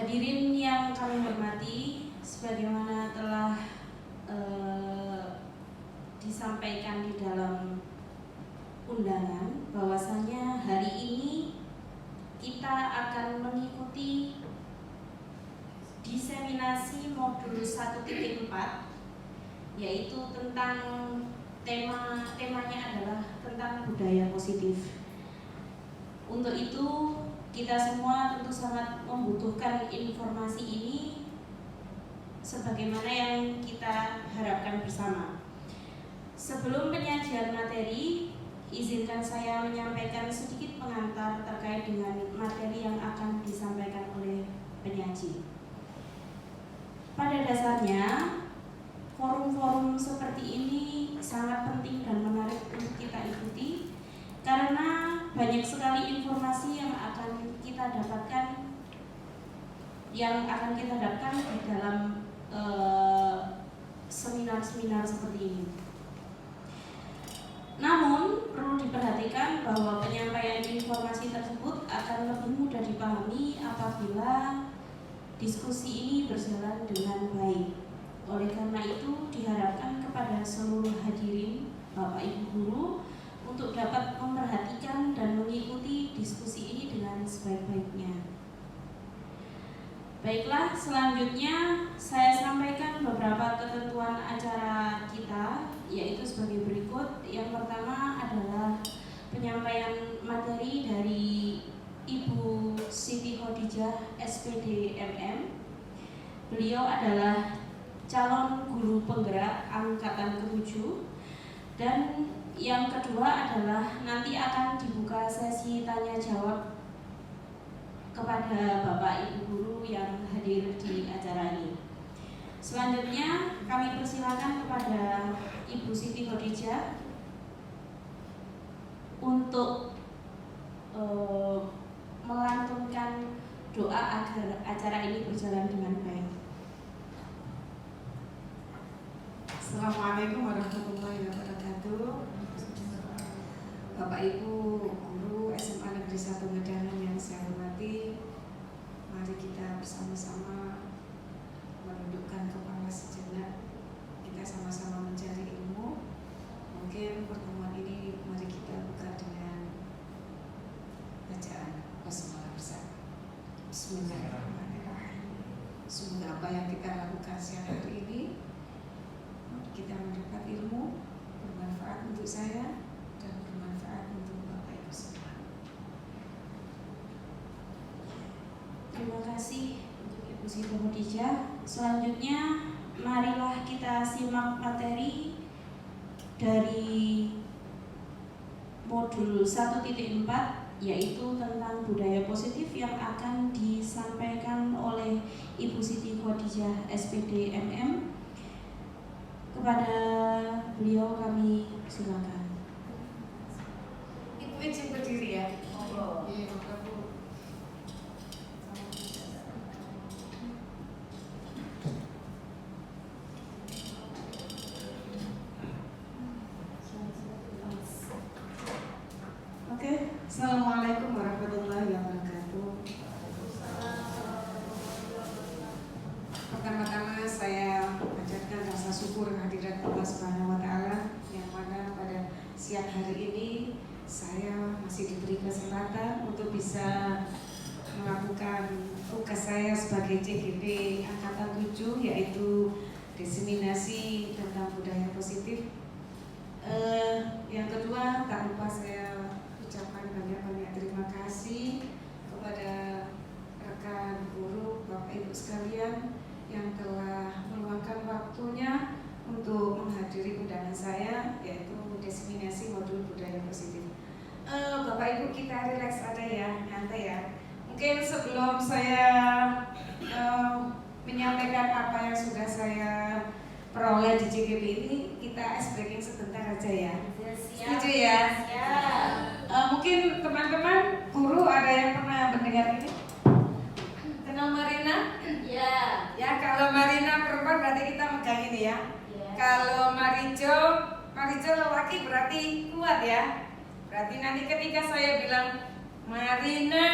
Hadirin yang kami hormati, sebagaimana telah disampaikan di dalam undangan bahwasanya hari ini kita akan mengikuti diseminasi modul 1.4, yaitu tentang temanya adalah tentang budaya positif. Untuk itu kita semua tentu sangat membutuhkan informasi ini sebagaimana yang kita harapkan bersama. Sebelum penyajian materi, izinkan saya menyampaikan sedikit pengantar terkait dengan materi yang akan disampaikan oleh penyaji. Pada dasarnya, forum-forum seperti ini sangat penting dan menarik untuk kita ikuti karena banyak sekali informasi yang akan kita dapatkan di dalam seminar-seminar seperti ini. Namun perlu diperhatikan bahwa penyampaian informasi tersebut akan lebih mudah dipahami apabila diskusi ini berjalan dengan baik. Oleh karena itu diharapkan kepada seluruh hadirin, Bapak Ibu guru, untuk dapat memperhatikan dan mengikuti diskusi ini dengan sebaik-baiknya. Baiklah, selanjutnya saya sampaikan beberapa ketentuan acara kita, yaitu sebagai berikut. Yang pertama adalah penyampaian materi dari Ibu Siti Khadijah, SPD MM. Beliau adalah calon guru penggerak angkatan ke-7. Dan yang kedua adalah nanti akan dibuka sesi tanya jawab kepada Bapak Ibu guru yang hadir di acara ini. Selanjutnya kami persilakan kepada Ibu Siti Khadijah untuk melantunkan doa agar acara ini berjalan dengan baik. Assalamualaikum warahmatullahi wabarakatuh. Bapak Ibu guru SMA Negeri 1 Medangan yang saya hormati, mari kita bersama-sama menundukkan kepala sejenak. Kita sama-sama mencari ilmu. Mungkin pertemuan ini mari kita buka dengan bacaan basmalah bersama. Bismillahirrahmanirrahim. Semoga apa yang kita lakukan siang hari ini kita mendapat ilmu bermanfaat untuk saya dan bermanfaat untuk Bapak Ibu semua. Terima kasih untuk Ibu Siti Khadijah. Selanjutnya marilah kita simak materi dari modul 1.4, yaitu tentang budaya positif yang akan disampaikan oleh Ibu Siti Khadijah, SPD MM. Kepada beliau kami silakan. Ibu izin berdiri ya. Oke, Assalamualaikum warahmatullahi wabarakatuh. Pertama-tama saya panjatkan rasa syukur kehadirat Allah Subhanahu wa taala yang mana pada siang hari ini saya masih diberi kesempatan untuk bisa melakukan tugas saya sebagai CGP angkatan 7, yaitu diseminasi tentang budaya positif. Yang kedua, tak lupa saya ucapkan banyak-banyak terima kasih kepada rekan guru, Bapak Ibu sekalian yang telah meluangkan waktunya untuk menghadiri undangan saya, yaitu diseminasi modul budaya positif. Bapak Ibu, kita relax aja ya, nyantai ya. Mungkin sebelum saya menyampaikan apa yang sudah saya peroleh di CGP ini, kita ice breaking sebentar aja ya. Setuju ya? Mungkin teman-teman guru ada yang pernah mendengar ini? Kenal Marina? Ya. Ya, kalau Marina perempuan berarti kita megang ini ya. Kalau Marijo lelaki berarti kuat ya. Berarti nanti ketika saya bilang Marina,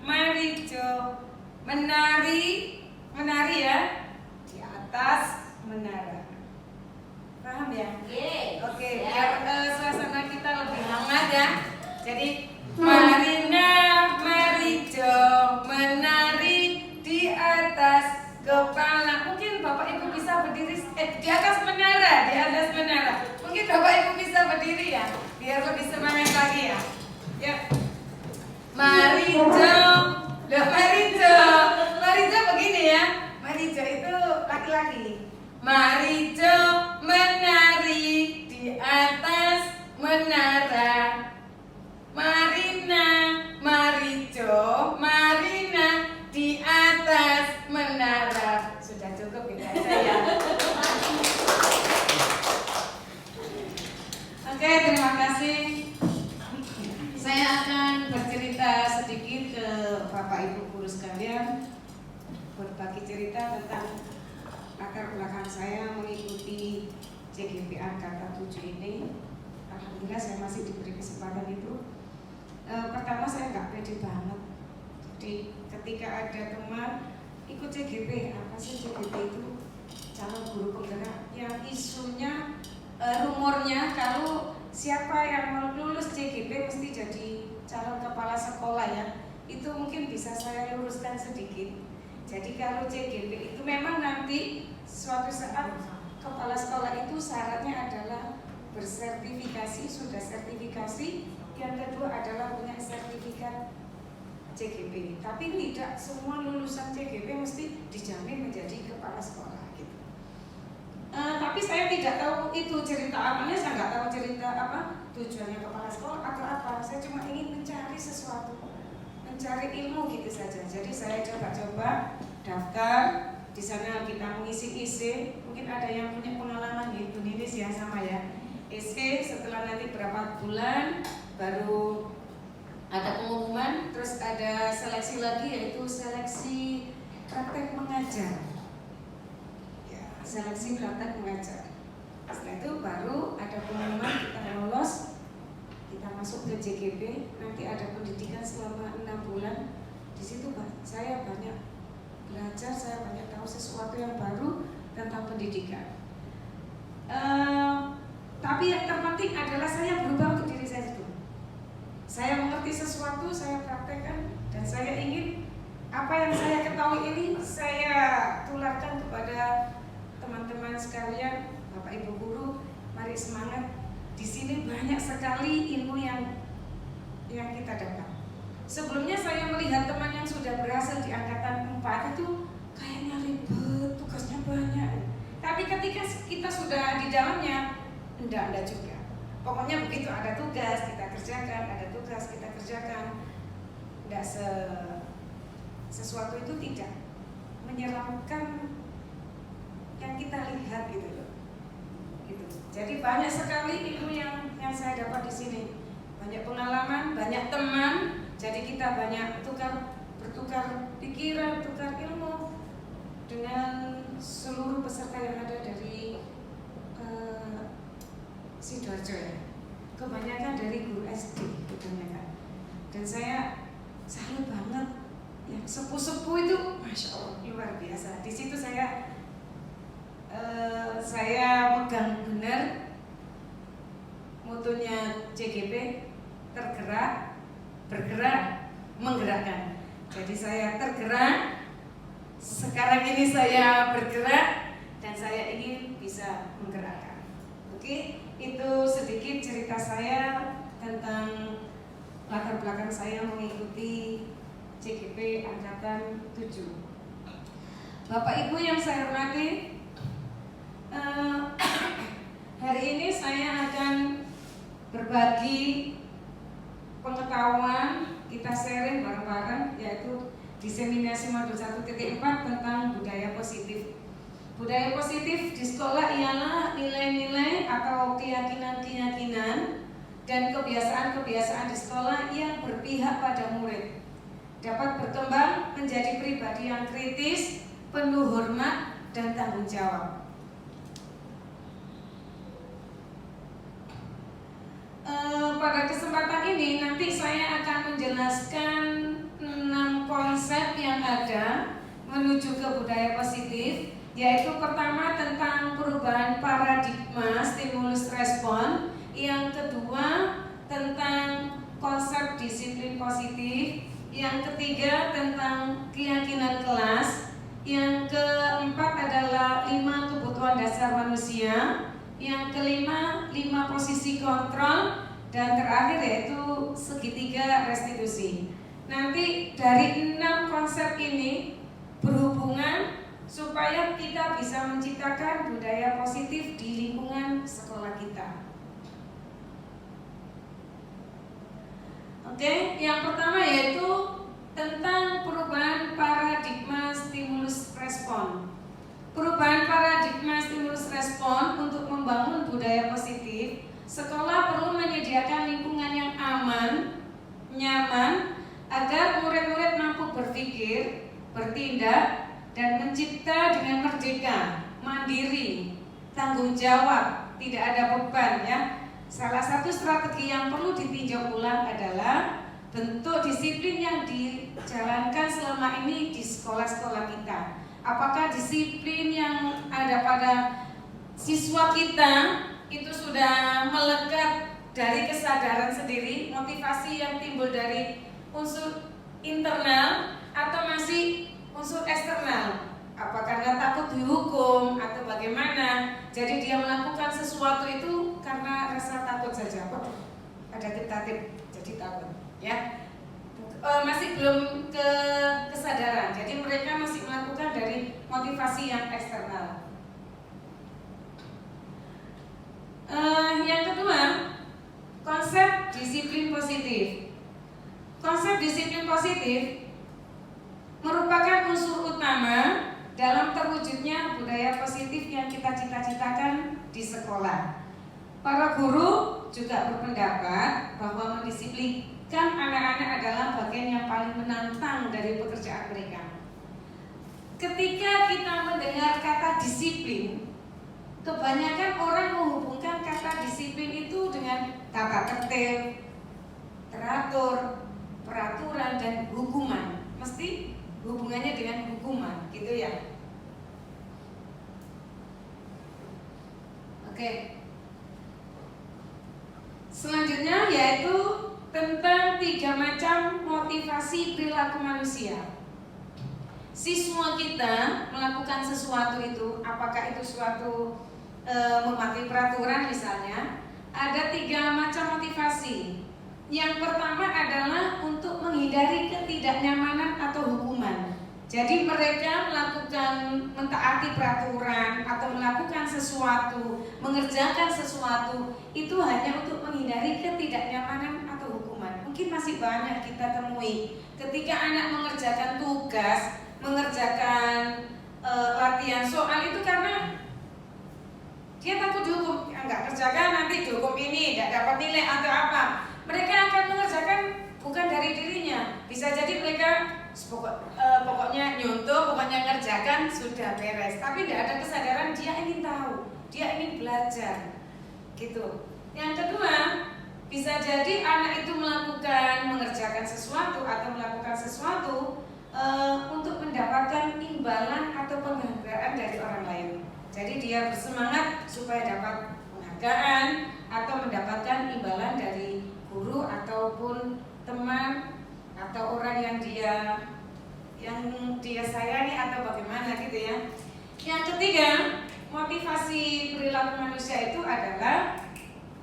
Marijo, menari ya di atas menara. Paham ya? Oke, biar suasana kita lebih hangat ya. Jadi Marina, mari Jo menari di atas kepala. Mungkin Bapak Ibu bisa berdiri di atas menara, Mungkin Bapak Ibu bisa berdiri ya, biar lebih semangat lagi ya. Ya. Mari Jo. Mari Jo begini ya. Mari Jo itu laki-laki. Mari Jo menari di atas menara. Marina, mari Jo, Marina di atas menara. Sudah cukup ya saya. Oke, terima kasih. Saya akan bercerita sedikit ke Bapak Ibu guru sekalian, berbagi cerita tentang latar belakang saya mengikuti CGP Angkatan 7 ini. Alhamdulillah saya masih diberi kesempatan itu. Pertama saya nggak pede banget. Jadi ketika ada teman ikut CGP, apa sih CGP itu? Calon guru penggerak yang isunya rumornya kalau siapa yang mau lulus CGP mesti jadi calon kepala sekolah ya. Itu mungkin bisa saya luruskan sedikit. Jadi kalau CGP itu memang nanti suatu saat kepala sekolah itu syaratnya adalah bersertifikasi, sudah sertifikasi. Yang kedua adalah punya sertifikat CGP. Tapi tidak semua lulusan CGP mesti dijamin menjadi kepala sekolah gitu. Tapi saya tidak tahu itu cerita apanya, saya nggak tahu cerita apa tujuannya kepala sekolah atau apa. Saya cuma ingin mencari sesuatu, mencari ilmu gitu saja. Jadi saya coba-coba daftar. Di sana kita mengisi-isi. Mungkin ada yang punya pengalaman gitu ini ya sama ya. Isi setelah nanti berapa bulan baru ada pengumuman, terus ada seleksi lagi yaitu seleksi praktek mengajar. Ya, seleksi praktek mengajar. Setelah itu baru ada pengumuman kita lolos, kita masuk ke JGP, nanti ada pendidikan selama 6 bulan. Di situ saya banyak belajar, saya banyak tahu sesuatu yang baru tentang pendidikan. Tapi yang terpenting adalah saya berubah untuk diri saya sendiri. Saya mengerti sesuatu, saya praktekkan, dan saya ingin apa yang saya ketahui ini saya tularkan kepada teman-teman sekalian, Bapak Ibu guru, mari semangat. Di sini banyak sekali ilmu yang kita dapat. Sebelumnya saya melihat teman yang sudah berhasil di angkatan 4 itu kayaknya ribet, tugasnya banyak. Tapi ketika kita sudah di dalamnya, enggak juga. Pokoknya begitu ada tugas kita kerjakan, ada tugas kita kerjakan. Enggak sesuatu itu tidak menyeramkan yang kita lihat gitu loh. Gitu. Jadi banyak sekali ilmu yang saya dapat di sini. Banyak pengalaman, banyak teman. Jadi kita banyak bertukar pikiran, tukar ilmu dengan seluruh peserta yang ada dari Sidoarjo ya. Kebanyakan dari guru SD kebanyakan. Dan saya salut banget yang sepuh-sepuh itu, masya Allah luar biasa. Di situ saya megang benar mutunya CGP, tergerak, bergerak, menggerakkan. Jadi saya tergerak, sekarang ini saya bergerak dan saya ingin bisa menggerakkan. Oke, itu sedikit cerita saya tentang latar belakang saya mengikuti CGP Angkatan 7. Bapak Ibu yang saya hormati, hari ini saya akan berbagi pengetahuan, kita sharing bareng-bareng, yaitu diseminasi modul 1.4 tentang budaya positif. Budaya positif di sekolah ialah nilai-nilai atau keyakinan-keyakinan dan kebiasaan-kebiasaan di sekolah yang berpihak pada murid, dapat berkembang menjadi pribadi yang kritis, penuh hormat dan tanggung jawab. Pada kesempatan ini nanti saya akan menjelaskan 6 konsep konsep yang ada menuju ke budaya positif, yaitu pertama tentang perubahan paradigma stimulus respon, yang kedua tentang konsep disiplin positif, yang ketiga tentang keyakinan kelas, yang keempat adalah 5 kebutuhan dasar manusia, yang kelima 5 posisi kontrol, dan terakhir yaitu segitiga restitusi. Nanti dari 6 konsep ini berhubungan supaya kita bisa menciptakan budaya positif di lingkungan sekolah kita. Oke, yang pertama yaitu tentang perubahan paradigma stimulus respon. Perubahan paradigma stimulus respon untuk membangun budaya positif, sekolah perlu menyediakan lingkungan yang aman, nyaman, agar murid-murid mampu berpikir, bertindak, dan mencipta dengan merdeka, mandiri, tanggung jawab, tidak ada beban ya. Salah satu strategi yang perlu ditinjau ulang adalah bentuk disiplin yang dijalankan selama ini di sekolah-sekolah kita. Apakah disiplin yang ada pada siswa kita itu sudah melekat dari kesadaran sendiri, motivasi yang timbul dari unsur internal atau masih unsur eksternal? Apa karena takut dihukum atau bagaimana? Jadi dia melakukan sesuatu itu karena rasa takut saja. Ada tip-tip jadi takut, ya. Masih belum ke kesadaran. Jadi mereka masih melakukan dari motivasi yang eksternal. Yang kedua, konsep disiplin positif. Konsep disiplin positif merupakan unsur utama dalam terwujudnya budaya positif yang kita cita-citakan di sekolah. Para guru juga berpendapat bahwa mendisiplinkan anak-anak adalah bagian yang paling menantang dari pekerjaan mereka. Ketika kita mendengar kata disiplin, kebanyakan orang menghubungkan kata disiplin itu dengan tata tertib, teratur, peraturan, dan hukuman. Mesti hubungannya dengan hukuman, gitu ya. Oke. Selanjutnya yaitu tentang 3 macam motivasi perilaku manusia. Siswa kita melakukan sesuatu itu, apakah itu suatu mematuhi peraturan misalnya, ada 3 macam motivasi. Yang pertama adalah untuk menghindari ketidaknyamanan atau hukuman. Jadi mereka melakukan mentaati peraturan atau melakukan sesuatu, mengerjakan sesuatu itu hanya untuk menghindari ketidaknyamanan atau hukuman. Mungkin masih banyak kita temui ketika anak mengerjakan tugas, mengerjakan latihan soal itu karena dia takut dihukum. Enggak kerjakan nanti dihukum ini, tidak dapat nilai atau apa. Mereka akan mengerjakan bukan dari dirinya. Bisa jadi mereka pokoknya nyontoh, pokoknya ngerjakan sudah beres. Tapi tidak ada kesadaran dia ingin tahu, dia ingin belajar, gitu. Yang kedua, bisa jadi anak itu mengerjakan sesuatu atau melakukan sesuatu untuk mendapatkan imbalan atau penghargaan dari orang lain. Jadi dia bersemangat supaya dapat penghargaan atau mendapatkan imbalan dari guru ataupun teman atau orang yang dia sayangi atau bagaimana gitu ya. Yang ketiga, motivasi perilaku manusia itu adalah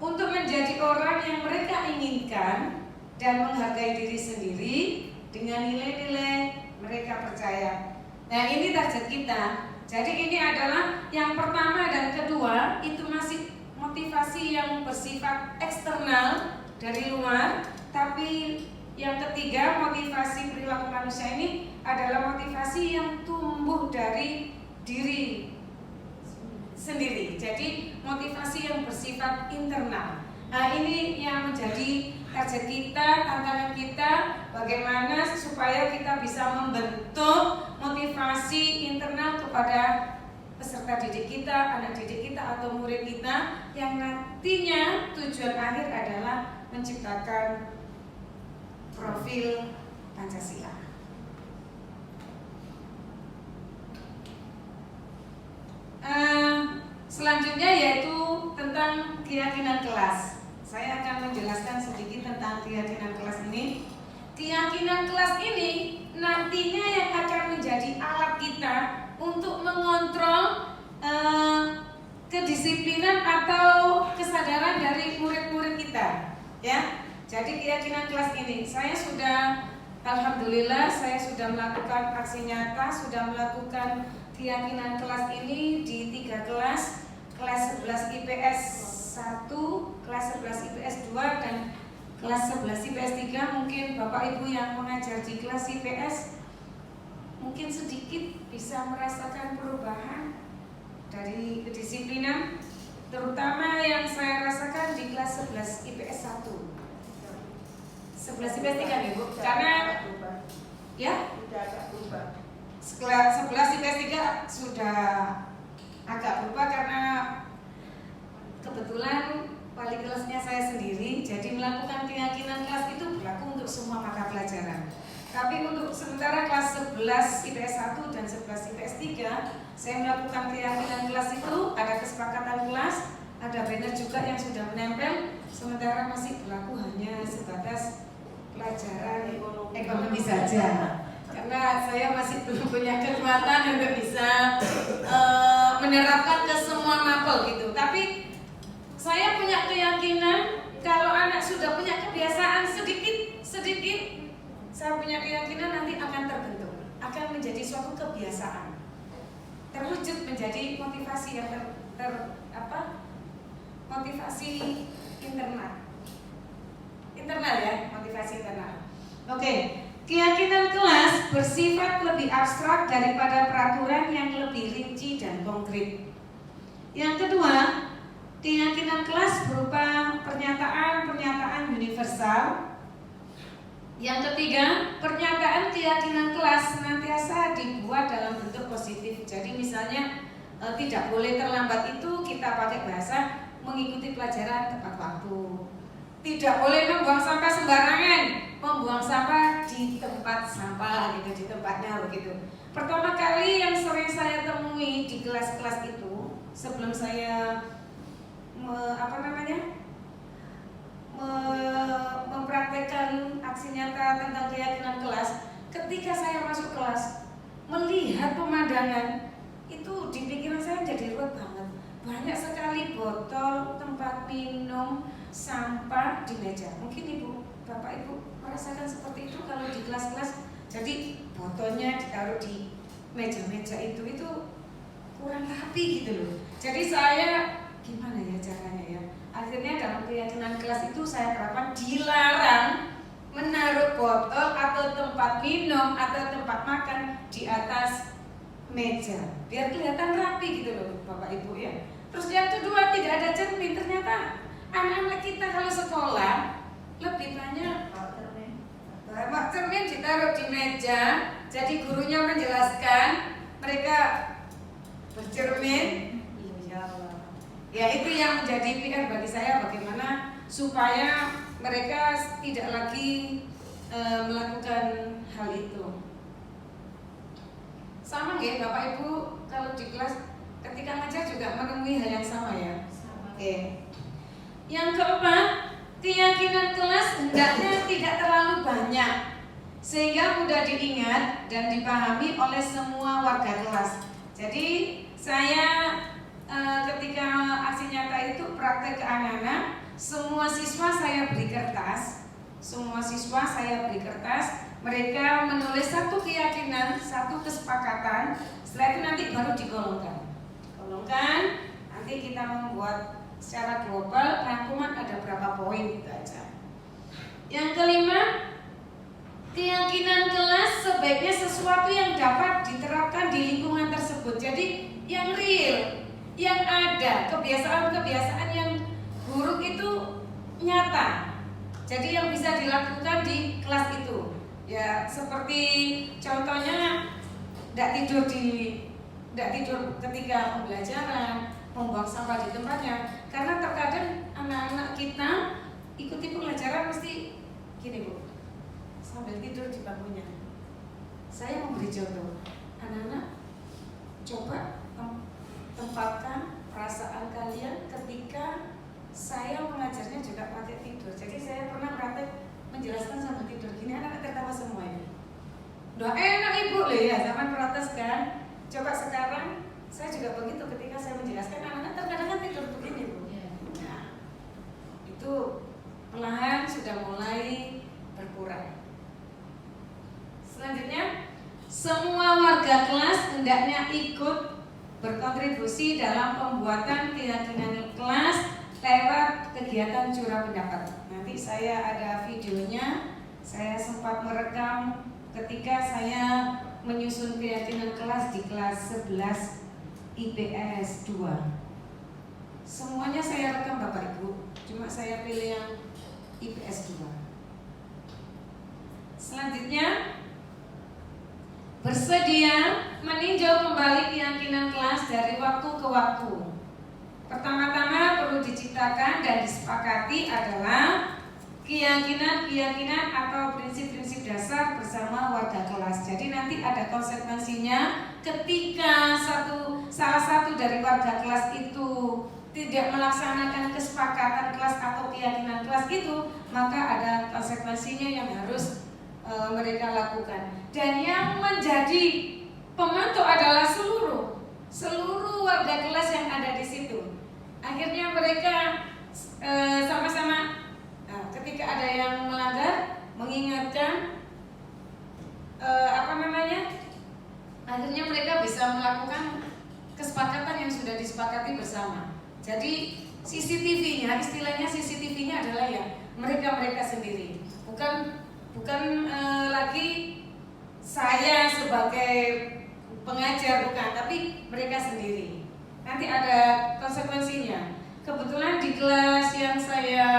untuk menjadi orang yang mereka inginkan dan menghargai diri sendiri dengan nilai-nilai mereka percaya. Nah, ini target kita. Jadi ini adalah yang pertama dan kedua itu masih motivasi yang bersifat eksternal dari luar, tapi yang ketiga motivasi perilaku manusia ini adalah motivasi yang tumbuh dari diri sendiri. Jadi motivasi yang bersifat internal. Nah, ini yang menjadi target kita, tantangan kita, bagaimana supaya kita bisa membentuk motivasi internal kepada peserta didik kita, anak didik kita atau murid kita yang nantinya tujuan akhir adalah menciptakan profil Pancasila. Selanjutnya yaitu tentang keyakinan kelas. Saya akan menjelaskan sedikit tentang keyakinan kelas ini. Keyakinan kelas ini nantinya yang akan menjadi alat kita untuk mengontrol kedisiplinan atau kesadaran dari murid-murid kita, ya. Jadi keyakinan kelas ini, saya sudah, alhamdulillah, saya sudah melakukan aksi nyata, sudah melakukan keyakinan kelas ini di 3 kelas, kelas 11 IPS 1, kelas 11 IPS 2, dan kelas 11 IPS 3. Mungkin Bapak Ibu yang mengajar di kelas IPS mungkin sedikit bisa merasakan perubahan dari kedisiplinan, terutama yang saya rasakan di kelas 11 IPS 1, 11 IPS 3 nih Bu, karena ya kelas 11 IPS 3 sudah agak berubah karena kebetulan wali kelasnya saya sendiri, jadi melakukan keyakinan kelas itu berlaku untuk semua mata pelajaran. Tapi untuk sementara kelas 11 IPS 1 dan 11 IPS 3, saya melakukan keyakinan kelas itu, ada kesepakatan kelas, ada banner juga yang sudah menempel, sementara masih berlaku hanya sebatas pelajaran ekonomi saja. Karena saya masih belum punya kekuatan untuk bisa menerapkan ke semua mapel gitu. Tapi saya punya keyakinan kalau anak sudah punya kebiasaan sedikit, saya punya keyakinan nanti akan terbentuk, akan menjadi suatu kebiasaan, terwujud menjadi motivasi yang motivasi internal ya, motivasi internal. Oke, keyakinan kelas bersifat lebih abstrak daripada peraturan yang lebih rinci dan konkret. Yang kedua, keyakinan kelas berupa pernyataan-pernyataan universal. Yang ketiga, pernyataan keyakinan kelas senantiasa dibuat dalam bentuk positif. Jadi misalnya tidak boleh terlambat itu kita pakai bahasa mengikuti pelajaran tepat waktu. Tidak boleh membuang sampah sembarangan, membuang sampah di tempat sampah gitu, di tempatnya begitu. Pertama kali yang sering saya temui di kelas-kelas itu sebelum saya mempraktekkan aksi nyata tentang keyakinan kelas, ketika saya masuk kelas melihat pemandangan itu di pikiran saya jadi ruwet banget. Banyak sekali botol, tempat minum, sampah di meja. Mungkin Bapak Ibu merasakan seperti itu kalau di kelas-kelas. Jadi botolnya ditaruh di meja-meja itu kurang rapi gitu loh. Jadi saya gimana ya caranya ya? Akhirnya dalam keyakinan kelas itu saya terapkan dilarang menaruh botol atau tempat minum atau tempat makan di atas meja, biar kelihatan rapi gitu loh Bapak Ibu ya. Terus yang kedua, tidak ada cermin. Ternyata anak-anak kita kalau sekolah lebih banyak bawa cermin ditaruh di meja. Jadi gurunya menjelaskan, mereka bercermin. Ya itu yang menjadi PR bagi saya, bagaimana supaya mereka tidak lagi melakukan hal itu. Sama nggih Bapak Ibu kalau di kelas ketika ngajar juga menemui hal yang sama ya? Oke. Yang keempat, keyakinan kelas hendaknya tidak terlalu banyak sehingga mudah diingat dan dipahami oleh semua warga kelas. Jadi saya ketika aksi nyata itu praktek ke anak-anak, semua siswa saya beri kertas, mereka menulis satu keyakinan, satu kesepakatan. Setelah itu nanti baru digolongkan. Nanti kita membuat secara global rangkuman ada berapa poin gitu aja. Yang kelima, keyakinan kelas sebaiknya sesuatu yang dapat diterapkan di lingkungan tersebut. Jadi yang real, yang ada, kebiasaan-kebiasaan yang buruk itu nyata. Jadi yang bisa dilakukan di kelas itu, ya seperti contohnya tidak tidur ketika pembelajaran, membuang sampah di tempatnya. Karena terkadang anak-anak kita ikuti pelajaran mesti gini Bu, sambil tidur di bangkunya. Saya memberi contoh, anak-anak coba tempatkan perasaan kalian ketika saya mengajarnya juga pakai tidur. Jadi saya pernah praktek menjelaskan sambil tidur. Gini anak tertawa semua ini. Doa enak ibu loh ya, zaman protes kan. Coba sekarang saya juga begitu ketika saya menjelaskan anak-anak terkadang kan tidur begini bu. Nah, itu perlahan sudah mulai berkurang. Selanjutnya, semua warga kelas hendaknya ikut berkontribusi dalam pembuatan keyakinan kelas lewat kegiatan curah pendapat. Nanti saya ada videonya. Saya sempat merekam ketika saya menyusun keyakinan kelas di kelas 11 IPS 2. Semuanya saya rekam Bapak Ibu, cuma saya pilih yang IPS 2. Selanjutnya, bersedia meninjau kembali keyakinan kelas dari waktu ke waktu. Pertama-tama perlu diciptakan dan disepakati adalah keyakinan-keyakinan atau prinsip-prinsip dasar bersama warga kelas. Jadi nanti ada konsekuensinya ketika salah satu dari warga kelas itu tidak melaksanakan kesepakatan kelas atau keyakinan kelas itu, maka ada konsekuensinya yang harus mereka lakukan. Dan yang menjadi pemantau adalah seluruh warga kelas yang ada di situ. Akhirnya mereka sama-sama ketika ada yang melanggar mengingatkan akhirnya mereka bisa melakukan kesepakatan yang sudah disepakati bersama. Jadi CCTV-nya, istilahnya CCTV-nya adalah ya mereka sendiri, bukan lagi saya sebagai pengajar, bukan, tapi mereka sendiri. Nanti ada konsekuensinya. Kebetulan di kelas yang saya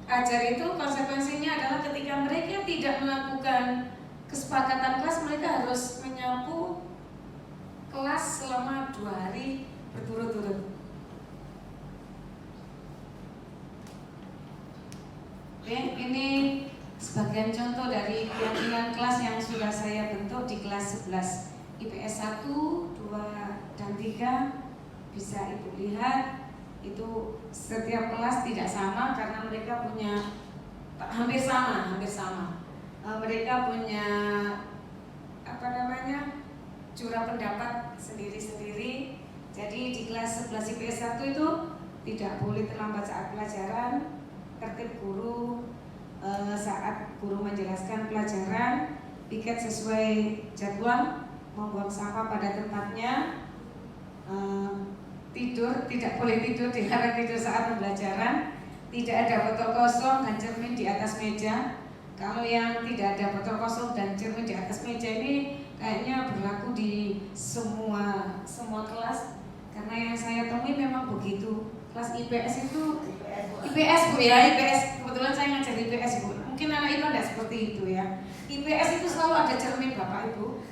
ajar itu konsekuensinya adalah ketika mereka tidak melakukan kesepakatan kelas, mereka harus menyapu kelas selama 2 hari berturut-turut. Oke, ini sebagian contoh dari keyakinan kelas yang sudah saya bentuk di kelas 11 IPS 1, 2, dan 3. Bisa Ibu lihat, itu setiap kelas tidak sama karena mereka punya hampir sama. Mereka punya curah pendapat sendiri-sendiri. Jadi di kelas 11 IPS 1 itu tidak boleh terlambat saat pelajaran, tertib guru saat guru menjelaskan pelajaran, piket sesuai jadwal, membuang sampah pada tempatnya, tidur, tidak boleh tidur, dilarang tidur saat pembelajaran, tidak ada botol kosong dan cermin di atas meja. Kalau yang tidak ada botol kosong dan cermin di atas meja ini kayaknya berlaku di semua kelas, karena yang saya temui memang begitu. Kelas IPS itu IPS Bu ya, IPS, kebetulan saya ngajar IPS Bu. Mungkin anak IPA tidak seperti itu ya. IPS itu selalu ada cermin Bapak Ibu,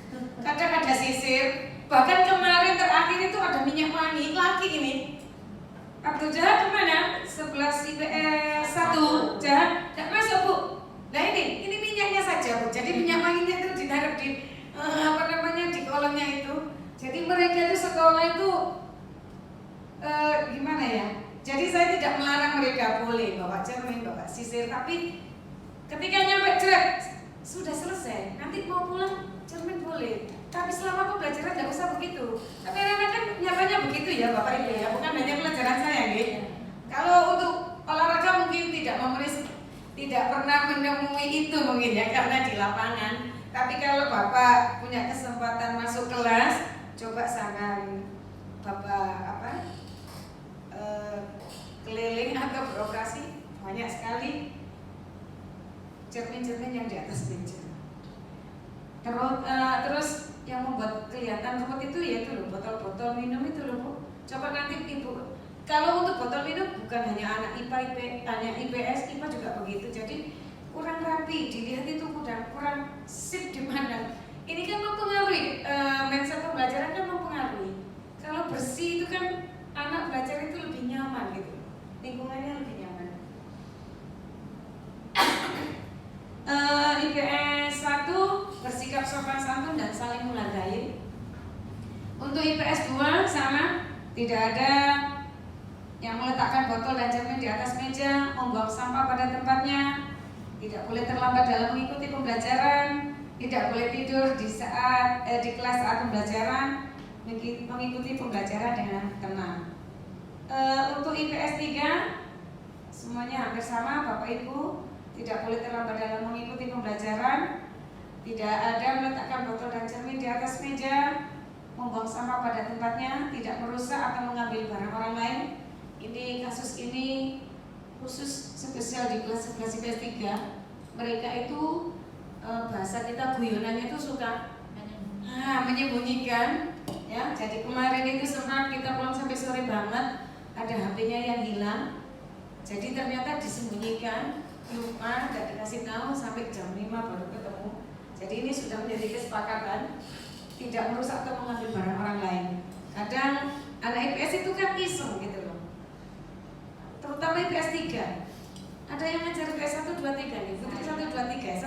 kadang ada sisir, bahkan kemarin terakhir itu ada minyak wangi lagi ini. Abdul Jahat kemana? 11 IPS 1 Jahat, tidak masuk Bu. Nah ini minyaknya saja Bu. Jadi minyak wanginya itu ditaruh di di kolomnya itu. Jadi mereka itu sekolah itu gimana ya? Jadi saya tidak melarang mereka boleh bawa cermin, bawa sisir, tapi ketika nyampe sudah selesai, nanti mau pulang cermin boleh. Tapi selama pembelajaran nggak usah begitu. Tapi anak-anak kan nyatanya begitu ya Bapak Ibu ya, bukan hanya pelajaran saya gitu. Kalau untuk olahraga mungkin tidak pernah menemui itu mungkin ya karena di lapangan. Tapi kalau Bapak punya kesempatan masuk kelas, coba saran Bapak keliling atau beroperasi, banyak sekali cermin-cermin yang di atas meja. Terus yang membuat kelihatan ruwet itu yaitu loh botol-botol minum itu loh Bu. Coba nanti Ibu, kalau untuk botol minum bukan hanya anak IPA, hanya IPS, IPA juga begitu. Jadi kurang rapi, dilihat itu kurang sip dipandang. Ini kan mempengaruhi mindset pembelajaran, kan mempengaruhi. Kalau bersih itu kan anak belajar itu lebih nyaman gitu, lingkungannya lebih nyaman. IPS 1 bersikap sopan santun dan saling menghargai. Untuk IPS 2 sama Tidak ada yang meletakkan botol dan cermin di atas meja, membuang sampah pada tempatnya, tidak boleh terlambat dalam mengikuti pembelajaran, tidak boleh tidur di kelas saat pembelajaran, mengikuti pembelajaran dengan tenang. Untuk IPS 3 semuanya hampir sama, Bapak Ibu. Tidak boleh terlambat dalam mengikuti pembelajaran, tidak ada meletakkan botol dan cermin di atas meja, membuang sampah pada tempatnya, tidak merusak atau mengambil barang orang lain. Ini kasus ini khusus spesial di kelas 11 IPS 3. Mereka itu bahasa kita guyonannya itu suka menyembunyikan, ya. Jadi kemarin itu sempat kita pulang sampai sore banget, ada HP-nya yang hilang. Jadi ternyata disembunyikan, lupa, tidak dikasih tahu sampai jam 5 baru ketemu. Jadi ini sudah menjadi kesepakatan, tidak merusak atau mengambil barang orang lain. Kadang anak IPS itu kan iseng gitu loh, terutama IPS 3. Ada yang ngajar IPS 1, 2, 3 nih, Putri 1, 2, 3 ya.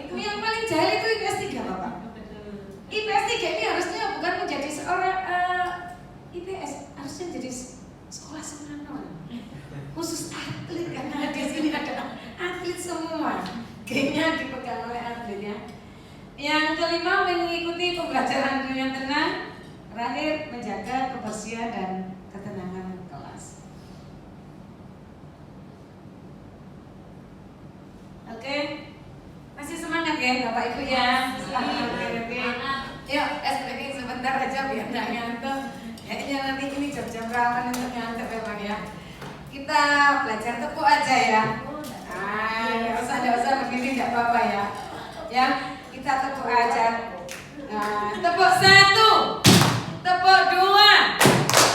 Itu yang paling jahil itu IPS 3 Bapak. IPS 3 ini harusnya bukan menjadi seorang IPS, harusnya menjadi sekolah sekolah khusus atlet, karena di sini ada atlet semua. G-nya dipegang oleh atletnya. Yang kelima, mengikuti pembelajaran dengan tenang. Terakhir, menjaga kebersihan dan ketenangan kelas. Oke, masih semangat ya Bapak Ibu ya. Oke. Yuk, SPG sebentar aja biar nggak ngantuk. Kayaknya nanti ini jam-jam rawan untuk ngantuk memang ya. Kita belajar tepuk aja ya. Nggak usah begini, nggak apa-apa ya. Ya, kita tepuk aja. Nah, tepuk 1, tepuk 2,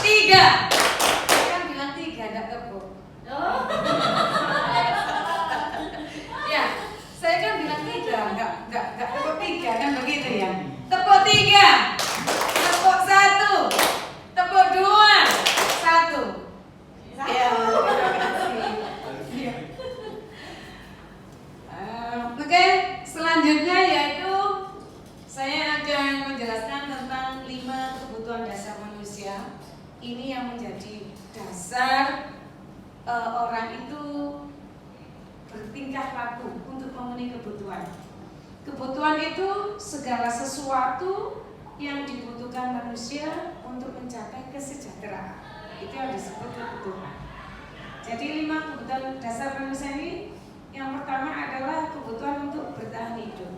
3. Saya kan bilang 3, nggak tepuk. Ya, saya kan bilang 3, nggak tepuk 3 kan begitu ya. Tepuk 3, tepuk 1, tepuk 2, 1. Ya, terima kasih. Oke, selanjutnya yaitu saya akan menjelaskan tentang 5 kebutuhan dasar manusia. Ini yang menjadi dasar orang itu bertingkah laku untuk memenuhi kebutuhan. Kebutuhan itu segala sesuatu yang dibutuhkan manusia untuk mencapai kesejahteraan. Itu yang disebut kebutuhan. Jadi 5 kebutuhan dasar manusia ini, yang pertama adalah kebutuhan untuk bertahan hidup.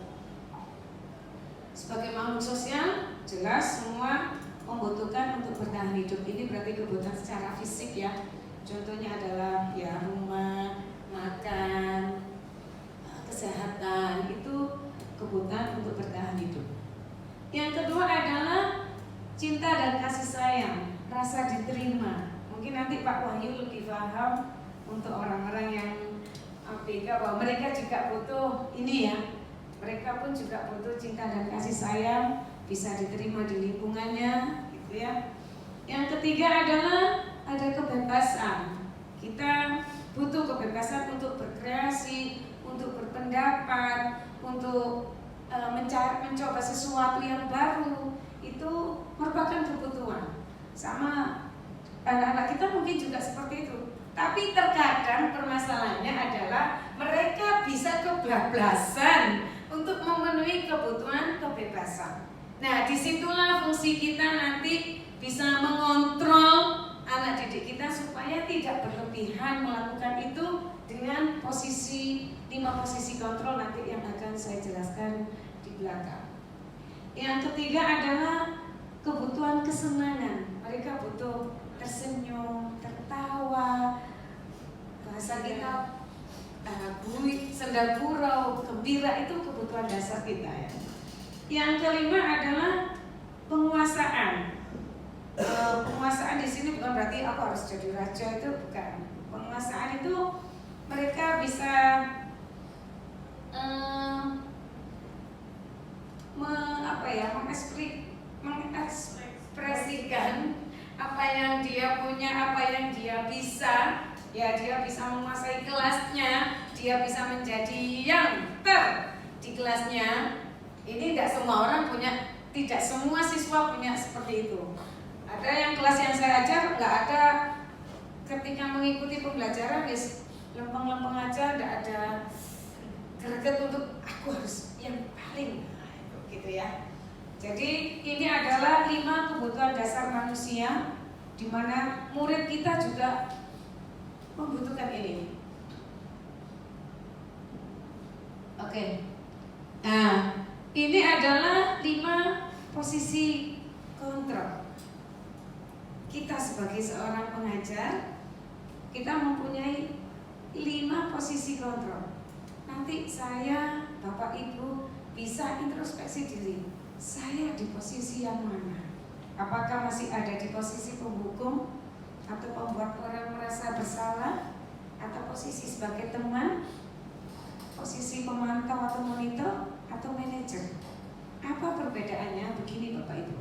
Sebagai makhluk sosial, jelas semua membutuhkan untuk bertahan hidup. Ini berarti kebutuhan secara fisik ya. Contohnya adalah ya rumah, makan, kesehatan, itu kebutuhan untuk bertahan hidup. Yang kedua adalah cinta dan kasih sayang, rasa diterima. Mungkin nanti Pak Wahyu lebih paham untuk orang-orang yang ABK bahwa mereka juga butuh ini ya. Mereka pun juga butuh cinta dan kasih sayang, bisa diterima di lingkungannya, gitu ya. Yang ketiga adalah ada kebebasan. Kita butuh kebebasan untuk berkreasi, untuk berpendapat, untuk mencoba sesuatu yang baru. Itu merupakan kebutuhan. Sama anak-anak kita mungkin juga seperti itu. Tapi terkadang permasalahannya adalah mereka bisa kebablasan untuk memenuhi kebutuhan kebebasan. Nah, disitulah fungsi kita nanti bisa mengontrol anak didik kita supaya tidak berlebihan melakukan itu dengan 5 posisi kontrol nanti yang akan saya jelaskan di belakang. Yang ketiga adalah kebutuhan kesenangan. Mereka butuh tersenyum, tertawa, bahasa kita senda gurau, gembira, itu kebutuhan dasar kita ya. Yang kelima adalah penguasaan. Penguasaan di sini bukan berarti aku harus jadi raja, itu bukan. Penguasaan itu mereka bisa mengekspresikan apa yang dia punya, apa yang dia bisa. Ya, dia bisa menguasai kelasnya, dia bisa menjadi yang di kelasnya. Ini tidak semua orang punya, tidak semua siswa punya seperti itu. Ada yang kelas yang saya ajar nggak ada ketika mengikuti pembelajaran lempeng-lempeng aja, nggak ada greget untuk aku harus yang paling gitu ya. Jadi ini adalah 5 kebutuhan dasar manusia di mana murid kita juga membutuhkan ini. Oke. Nah, ini adalah 5 posisi kontrol. Kita sebagai seorang pengajar, kita mempunyai 5 posisi kontrol. Nanti saya, Bapak Ibu bisa introspeksi diri. Saya di posisi yang mana? Apakah masih ada di posisi penghukum atau membuat orang merasa bersalah, atau posisi sebagai teman, posisi pemantau atau monitor, atau manajer? Apa perbedaannya? Begini Bapak Ibu.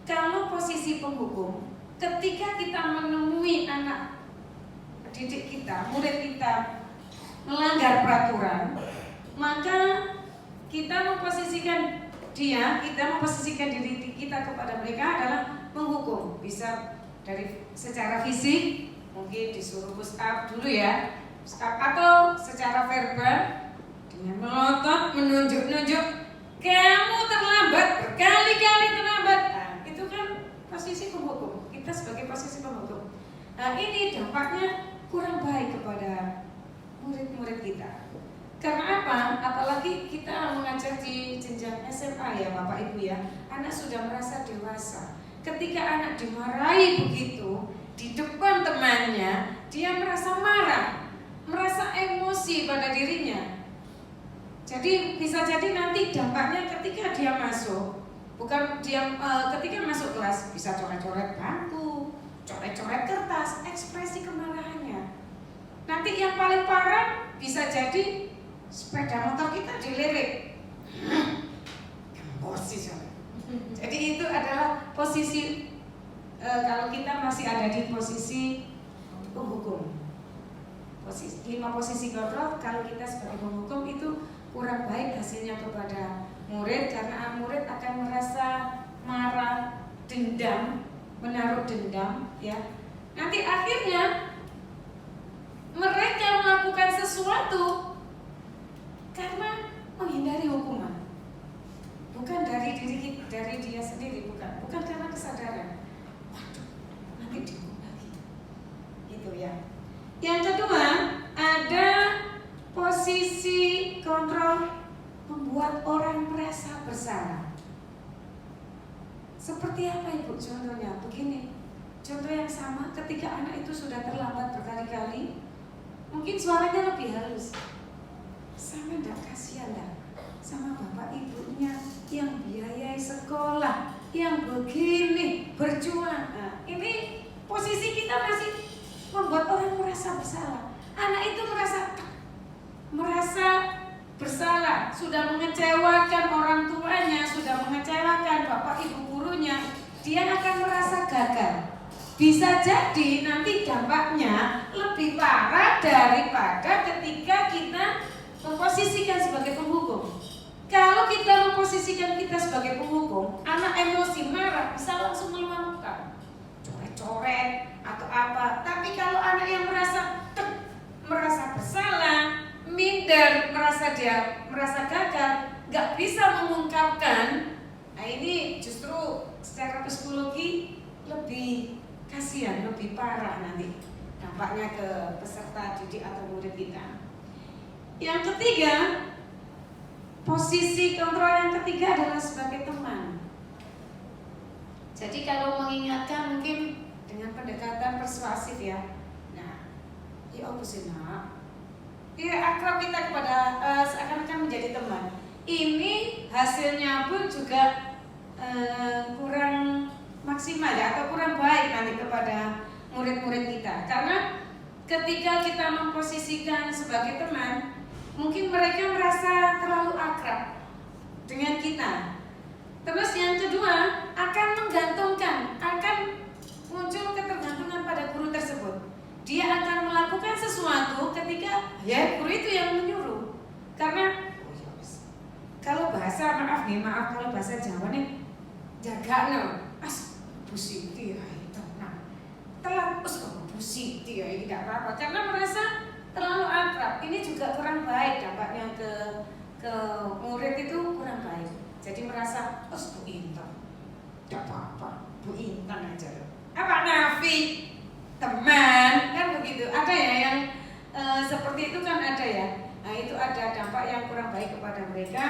Kalau posisi penghukum, ketika kita menemui anak didik kita, murid kita melanggar peraturan, maka kita memposisikan diri kita kepada mereka adalah menghukum. Bisa dari secara fisik, mungkin disuruh push up dulu ya, push up, atau secara verbal dengan melotot, menunjuk-nunjuk, kamu terlambat, berkali-kali terlambat. Nah, itu kan posisi penghukum. Kita sebagai posisi penghukum. Nah, ini dampaknya kurang baik kepada murid-murid kita. Karena apa? Apalagi kita mengajar di jenjang SMA ya Bapak Ibu ya. Anak sudah merasa dewasa. Ketika anak dimarahi begitu di depan temannya, dia merasa marah, merasa emosi pada dirinya. Jadi bisa jadi nanti dampaknya ketika dia masuk, ketika masuk kelas bisa coret-coret bangku, coret-coret kertas, ekspresi kemarahannya. Nanti yang paling parah bisa jadi sepeda motor kita dilirik. Emosi. Jadi itu adalah posisi kalau kita masih ada di posisi penghukum. 5 posisi kontrol kalau kita sebagai penghukum itu kurang baik hasilnya kepada murid, karena murid akan merasa marah, dendam, menaruh dendam ya. Nanti akhirnya mereka melakukan sesuatu karena menghindari hukuman, bukan dari dia sendiri, bukan karena kesadaran. Waduh, nanti dihukum lagi, gitu ya. Yang kedua, ada posisi kontrol membuat orang merasa bersalah. Seperti apa Ibu contohnya? Begini, contoh yang sama ketika anak itu sudah terlambat berkali-kali, mungkin suaranya lebih halus. Sama enggak kasihan dah sama bapak ibunya yang biayai sekolah, yang begini berjuang. Nah, ini posisi kita masih membuat orang merasa bersalah. Anak itu merasa bersalah, sudah mengecewakan orang tuanya, sudah mengecewakan bapak ibu gurunya, dia akan merasa gagal. Bisa jadi nanti dampaknya lebih parah daripada ketika kita memposisikan sebagai penghukum. Kalau kita memposisikan kita sebagai penghukum, anak emosi marah bisa langsung meluapkan, coret-coret atau apa. Tapi kalau anak yang merasa bersalah, minder, merasa gagal, nggak bisa mengungkapkan, nah ini justru secara psikologi lebih kasihan, lebih parah nanti dampaknya ke peserta didik atau murid kita. Yang ketiga, posisi kontrol yang ketiga adalah sebagai teman. Jadi kalau mengingatkan mungkin dengan pendekatan persuasif ya. Nah, ya apa sih nak? Ya akrab kita kepada seakan-akan menjadi teman. Ini hasilnya pun juga kurang maksimal ya, atau kurang baik nanti kepada murid-murid kita. Karena ketika kita memposisikan sebagai teman, mungkin mereka merasa terlalu akrab dengan kita. Terus yang kedua, akan menggantungkan, akan muncul ketergantungan pada guru tersebut. Dia akan melakukan sesuatu ketika ya guru itu yang menyuruh. Karena kalau bahasa kalau bahasa Jawa nih, jagakno. Bu Siti ya itu. Nah, telat kok Bu Siti ya ini tidak apa-apa karena merasa terlalu akrab. Ini juga kurang baik dampaknya ke murid itu kurang baik. Jadi merasa Bu Intan, tidak apa-apa, Bu Intan aja. Apa Nafi, teman kan begitu. Ada ya yang seperti itu kan ada ya. Nah itu ada dampak yang kurang baik kepada mereka.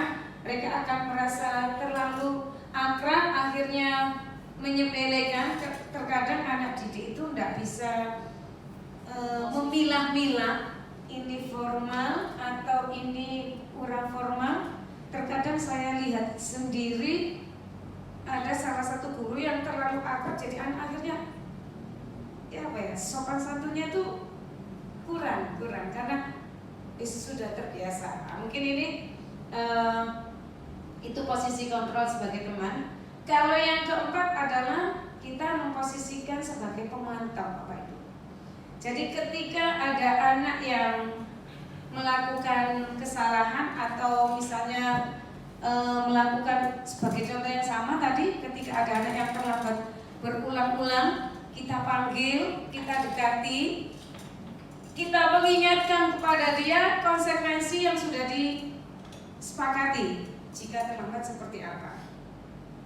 Mereka akan merasa terlalu akrab, akhirnya menyepelekan. Terkadang anak didik itu tidak bisa memilah-milah ini formal atau ini kurang formal. Terkadang saya lihat sendiri ada salah satu guru yang terlalu akrab, jadi anak akhirnya ya apa ya, sopan santunnya tuh kurang karena sudah terbiasa. Mungkin ini itu posisi kontrol sebagai teman. Kalau yang keempat adalah kita memposisikan sebagai pemantau Bapak Ibu. Jadi ketika ada anak yang melakukan kesalahan atau misalnya melakukan sebagai contoh yang sama tadi, ketika ada anak yang terlambat berulang-ulang, kita panggil, kita dekati, kita mengingatkan kepada dia konsekuensi yang sudah disepakati jika terlambat seperti apa.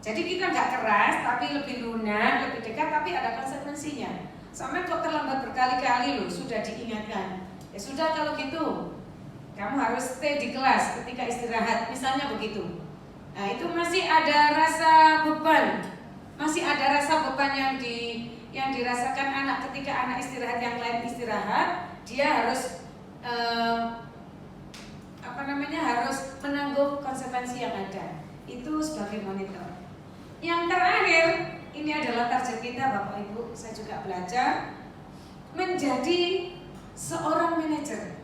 Jadi kita nggak keras, tapi lebih lunak, lebih dekat, tapi ada konsekuensinya. Sampai kok terlambat berkali-kali loh, sudah diingatkan. Ya sudah kalau gitu, kamu harus stay di kelas ketika istirahat, misalnya begitu. Nah itu masih ada rasa beban, yang dirasakan anak ketika anak istirahat, yang lain istirahat, dia harus harus menanggung konsekuensi yang ada. Itu sebagai monitor. Yang terakhir, ini adalah target kita Bapak Ibu. Saya juga belajar menjadi seorang manajer.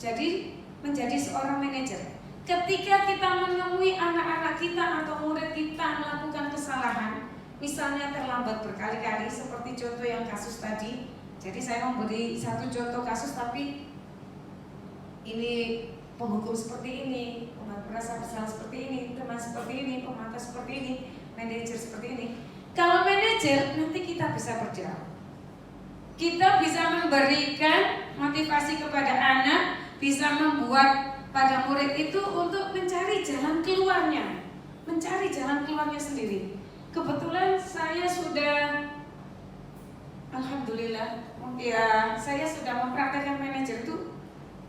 Jadi menjadi seorang manajer. Ketika kita menemui anak-anak kita atau murid kita melakukan kesalahan, misalnya terlambat berkali-kali seperti contoh yang kasus tadi. Jadi saya memberi satu contoh kasus, tapi ini penghukum seperti ini, merasa bersalah seperti ini, teman seperti ini, pemantau seperti ini, manajer seperti ini. Kalau manajer nanti kita bisa berjauh. Kita bisa memberikan motivasi kepada anak, bisa membuat pada murid itu untuk mencari jalan keluarnya sendiri. Kebetulan saya sudah, alhamdulillah, ya saya sudah mempraktekkan manajer itu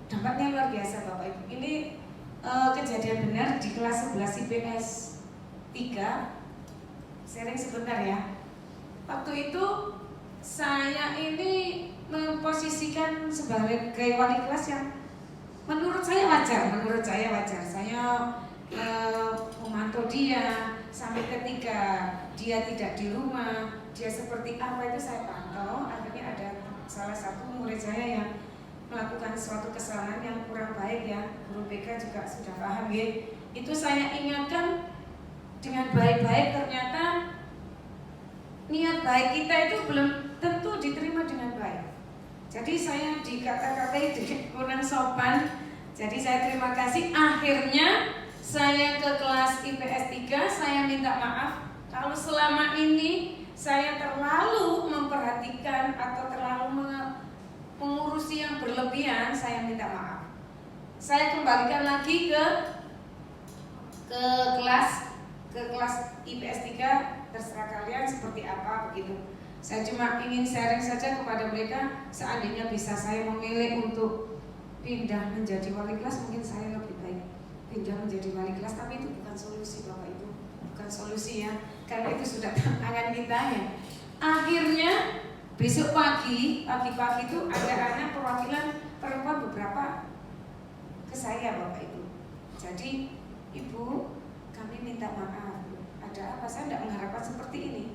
dampaknya luar biasa Bapak Ibu. Ini kejadian benar di kelas 11 IPS 3. Sharing sebentar ya. Waktu itu saya ini memposisikan sebagai wali kelas yang menurut saya wajar. Saya memantau dia sampai ketika dia tidak di rumah, dia seperti apa itu saya pantau. Akhirnya ada salah satu murid saya yang melakukan suatu kesalahan yang kurang baik ya. Guru BK juga sudah paham ya. Itu saya ingatkan dengan baik-baik, ternyata niat baik kita itu belum tentu diterima dengan baik. Jadi saya dikata-katai dengan kurang sopan. Jadi saya terima kasih. Akhirnya saya ke kelas IPS 3, saya minta maaf kalau selama ini saya terlalu memperhatikan atau terlalu mengurusi yang berlebihan. Saya minta maaf. Saya kembalikan lagi ke kelas IPS 3, terserah kalian seperti apa begitu. Saya cuma ingin sharing saja kepada mereka, seandainya bisa saya memilih untuk pindah menjadi wali kelas, mungkin saya lebih baik pindah menjadi wali kelas, tapi itu bukan solusi Bapak Ibu, bukan solusi ya, karena itu sudah tantangan kita ya. Akhirnya besok pagi itu ada anak perwakilan perempuan beberapa ke saya Bapak Ibu. Jadi Ibu, kami minta maaf, ada apa, saya tidak mengharapkan seperti ini.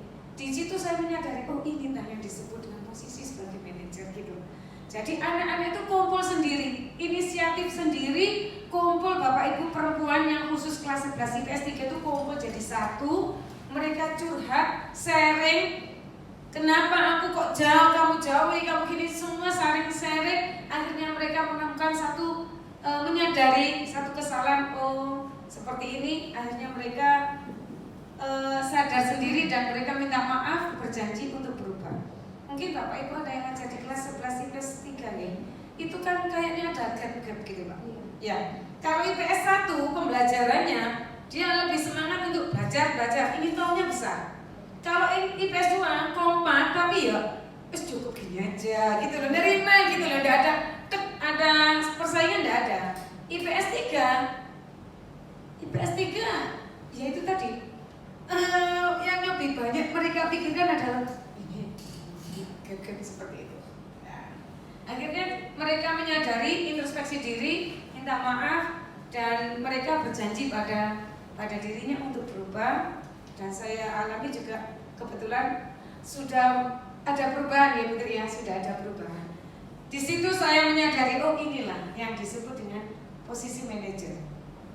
Di situ saya menyadari, oh ini yang disebut dengan posisi sebagai manajer gitu. Jadi anak-anak itu kumpul sendiri, inisiatif sendiri, kumpul Bapak Ibu perempuan yang khusus kelas 11 IPS 3 itu kumpul jadi satu. Mereka curhat, sharing, kenapa aku kok jauh, kamu jauhi, kamu gini, semua saling sharing. Akhirnya mereka menemukan menyadari satu kesalahan, oh seperti ini. Akhirnya mereka sadar sendiri dan mereka minta maaf, berjanji untuk berubah. Mungkin Bapak Ibu ada yang ngajar di kelas 11 IPS 3 nih, itu kan kayaknya ada gap-gap gitu Pak. Ya, kalau IPS 1 pembelajarannya dia lebih semangat untuk belajar, ini tahunnya besar. Kalau IPS 2 kompak tapi ya cukup gini aja gitu loh, nerima gitu loh, enggak ada persaingan, enggak ada. IPS 3 ya itu tadi yang lebih banyak mereka pikirkan adalah ini gap-gap seperti itu. Nah, akhirnya mereka menyadari, introspeksi diri, minta maaf, dan mereka berjanji pada dirinya untuk berubah. Dan saya alami juga kebetulan sudah ada perubahan ya Putri ya, sudah ada perubahan. Di situ saya menyadari, oh inilah yang disebut dengan posisi manajer.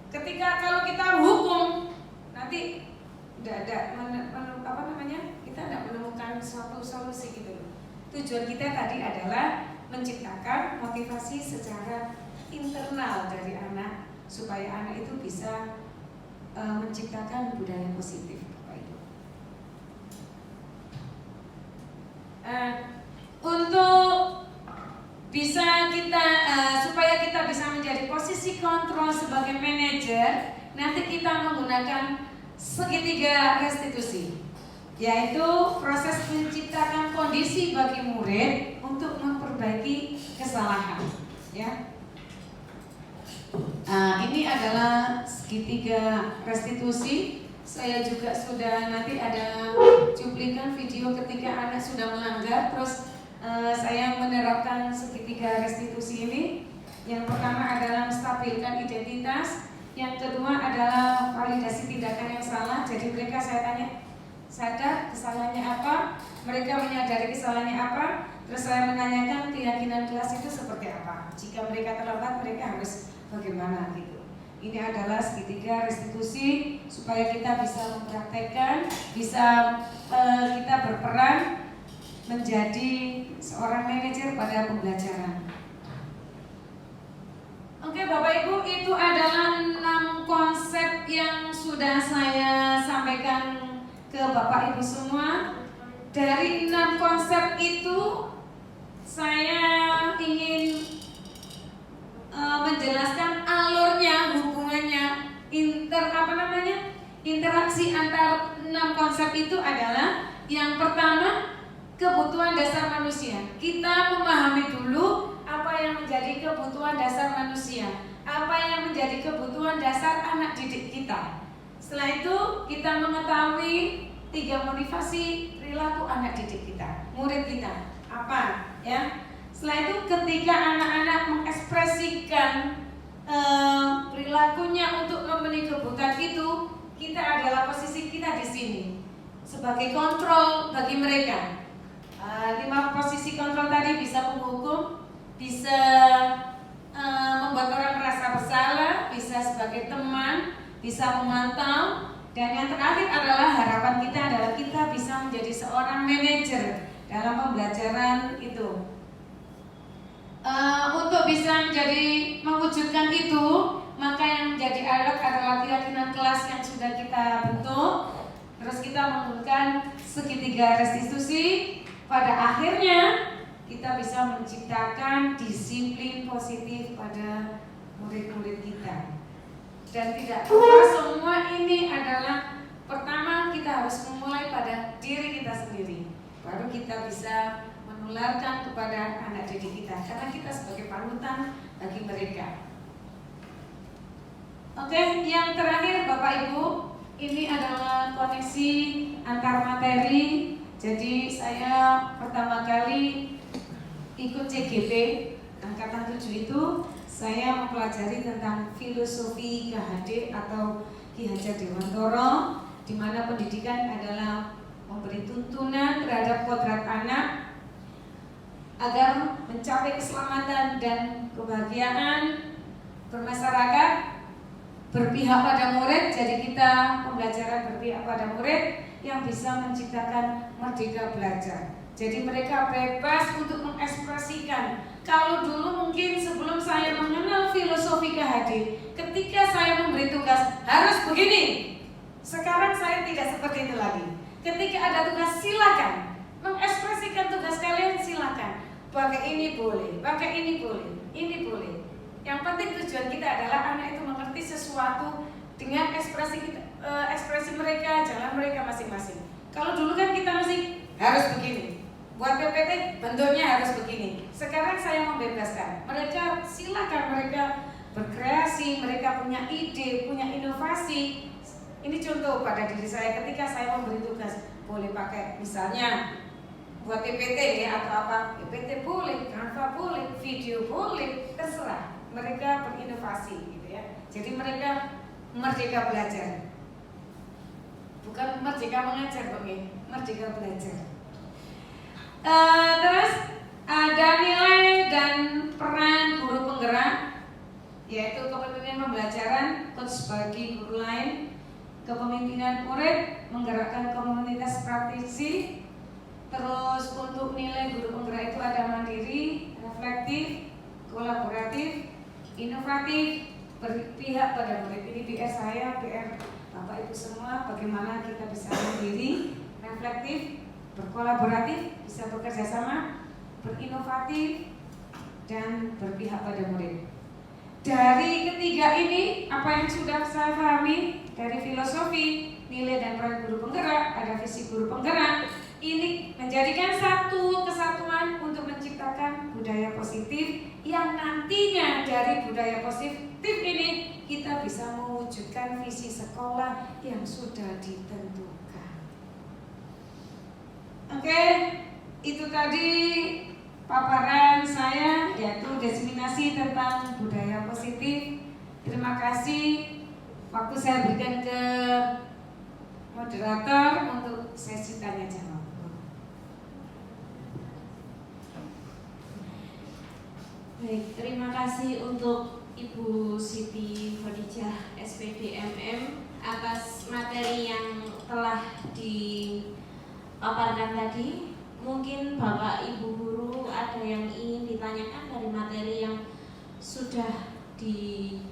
Ketika kalau kita hukum nanti tidak ada kita tidak menemukan suatu solusi gitu loh. Tujuan kita tadi adalah menciptakan motivasi secara internal dari anak supaya anak itu bisa menciptakan budaya positif. Untuk bisa kita supaya kita bisa menjadi posisi kontrol sebagai manajer, nanti kita menggunakan segitiga restitusi, yaitu proses menciptakan kondisi bagi murid untuk memperbaiki kesalahan. Ya, ini adalah segitiga restitusi. Saya juga sudah nanti ada cuplikan video ketika anak sudah melanggar, terus saya menerapkan segitiga restitusi ini. Yang pertama adalah menstabilkan identitas, yang kedua adalah validasi tindakan yang salah. Jadi mereka, saya tanya, sadar kesalahannya apa, mereka menyadari kesalahannya apa, terus saya menanyakan keyakinan kelas itu seperti apa. Jika mereka terlambat, mereka harus bagaimana gitu. Ini adalah segitiga restitusi supaya kita bisa mempraktekkan, bisa kita berperan menjadi seorang manajer pada pembelajaran. Oke Bapak Ibu, itu adalah 6 konsep yang sudah saya sampaikan ke Bapak Ibu semua. Dari 6 konsep itu saya ingin menjelaskan alurnya, hubungannya, interaksi antar 6 konsep itu adalah yang pertama, kebutuhan dasar manusia. Kita memahami dulu apa yang menjadi kebutuhan dasar manusia, apa yang menjadi kebutuhan dasar anak didik kita. Setelah itu kita mengetahui 3 motivasi perilaku anak didik kita, murid kita. Apa ya? Setelah itu ketika anak-anak mengekspresikan perilakunya untuk memenuhi kebutuhan itu, kita adalah posisi kita di sini sebagai kontrol bagi mereka. 5 posisi kontrol tadi bisa menghukum, bisa membuat orang merasa bersalah, bisa sebagai teman, bisa memantau, dan yang terakhir adalah harapan kita adalah kita bisa menjadi seorang manajer dalam pembelajaran itu. Untuk bisa mewujudkan itu, maka yang menjadi alat adalah keyakinan kelas yang sudah kita bentuk. Terus kita menggunakan segitiga restitusi. Pada akhirnya kita bisa menciptakan disiplin positif pada murid-murid kita. Dan tidak lupa, semua ini adalah pertama kita harus memulai pada diri kita sendiri, baru kita bisa menularkan kepada anak didik kita, karena kita sebagai panutan bagi mereka. Oke, yang terakhir Bapak Ibu, ini adalah koneksi antar materi. Jadi saya pertama kali ikut CGP angkatan 7 itu, saya mempelajari tentang filosofi KHD atau Ki Hajar Dewantara, di mana pendidikan adalah memberi tuntunan terhadap kodrat anak agar mencapai keselamatan dan kebahagiaan bermasyarakat, berpihak pada murid. Jadi kita pembelajaran berpihak pada murid yang bisa menciptakan merdeka belajar. Jadi mereka bebas untuk mengekspresikan. Kalau dulu mungkin sebelum saya mengenal filosofi KHD, ketika saya memberi tugas harus begini, sekarang saya tidak seperti itu lagi. Ketika ada tugas silakan mengekspresikan tugas kalian, silakan. Pakai ini boleh, pakai ini boleh, ini boleh. Yang penting tujuan kita adalah anak itu mengerti sesuatu dengan ekspresi mereka, jalan mereka masing-masing. Kalau dulu kan kita masih harus begini, buat PPT bentuknya harus begini. Sekarang saya membebaskan mereka, silakan mereka berkreasi, mereka punya ide, punya inovasi. Ini contoh pada diri saya ketika saya memberi tugas, boleh pakai misalnya buat PPT ya atau apa, PPT boleh, Canva boleh, video boleh, terserah. Mereka berinovasi gitu ya. Jadi mereka merdeka belajar, bukan merdeka mengajar, merdeka belajar. Terus ada nilai dan peran guru penggerak, yaitu kepemimpinan pembelajaran, coach bagi guru lain, kepemimpinan murid, menggerakkan komunitas praktisi. Terus untuk nilai guru penggerak itu ada mandiri, reflektif, kolaboratif, inovatif, berpihak pada murid. Ini PR saya, PR Bapak Ibu semua, bagaimana kita bisa mandiri, reflektif, berkolaboratif, bisa bekerja sama, berinovatif, dan berpihak pada murid. Dari ketiga ini, apa yang sudah saya pahami dari filosofi, nilai dan peran guru penggerak, ada visi guru penggerak, ini menjadikan satu kesatuan untuk menciptakan budaya positif yang nantinya dari budaya positif ini kita bisa mewujudkan visi sekolah yang sudah ditentukan. Oke, itu tadi paparan saya, yaitu diseminasi tentang budaya positif. Terima kasih. Waktu saya berikan ke moderator untuk sesi tanya jawab. Baik, terima kasih untuk Ibu Siti Khadijah SPD MM atas materi yang telah dipaparkan tadi. Mungkin Bapak Ibu guru ada yang ingin ditanyakan dari materi yang sudah dipaparkan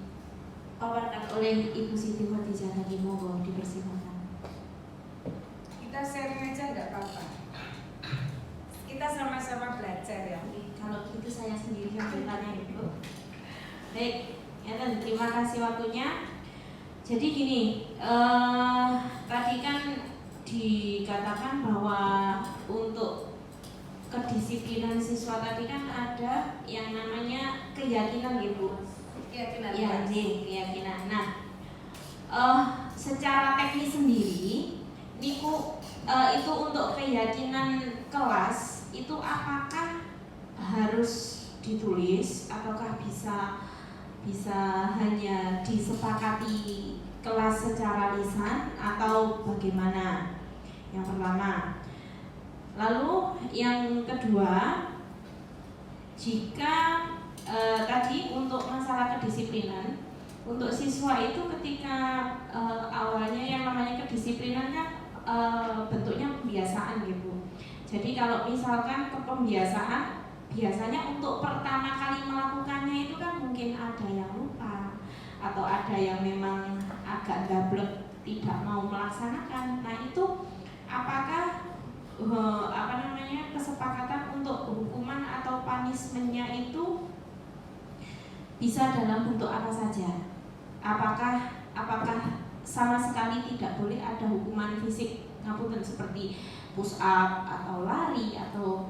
oleh Ibu Siti Khadijah tadi. Monggo dipersilakan. Kita sharing aja enggak apa-apa. Kita sama-sama belajar ya. Kalau gitu saya sendiri yang bertanya Ibu. Baik, ya, terima kasih waktunya. Jadi gini, tadi kan dikatakan bahwa untuk kedisiplinan siswa tadi kan ada yang namanya keyakinan gitu. Keyakinan. Ya, keyakinan. Nah, secara teknis sendiri, niku itu untuk keyakinan kelas itu apakah harus ditulis ataukah bisa hanya disepakati kelas secara lisan atau bagaimana? Yang pertama. Lalu yang kedua, jika tadi untuk masalah kedisiplinan, untuk siswa itu ketika awalnya yang namanya kedisiplinan kan bentuknya pembiasaan gitu. Jadi kalau misalkan kepembiasaan, biasanya untuk pertama kali melakukannya itu kan mungkin ada yang lupa atau ada yang memang agak gablek tidak mau melaksanakan. Nah itu apakah kesepakatan untuk hukuman atau punishment-nya itu bisa dalam bentuk apa saja? Apakah sama sekali tidak boleh ada hukuman fisik, ngapunten, seperti push up atau lari atau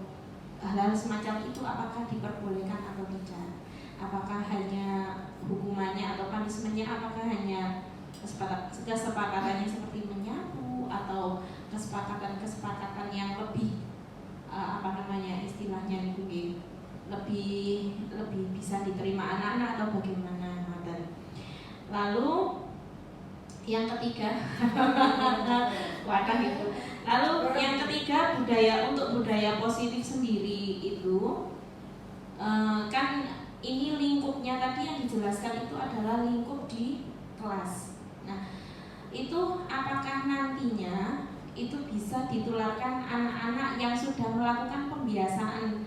hal-hal semacam itu, apakah diperbolehkan atau tidak? Apakah hanya hukumannya atau punishment-nya, apakah hanya kesepakatannya seperti menyapu atau kesepakatan yang lebih istilahnya itu lebih bisa diterima anak-anak atau bagaimana? Lalu yang ketiga wadah itu. Lalu yang ketiga, budaya positif sendiri itu kan ini lingkupnya tadi yang dijelaskan itu adalah lingkup di kelas. Nah, itu apakah nantinya itu bisa ditularkan anak-anak yang sudah melakukan pembiasaan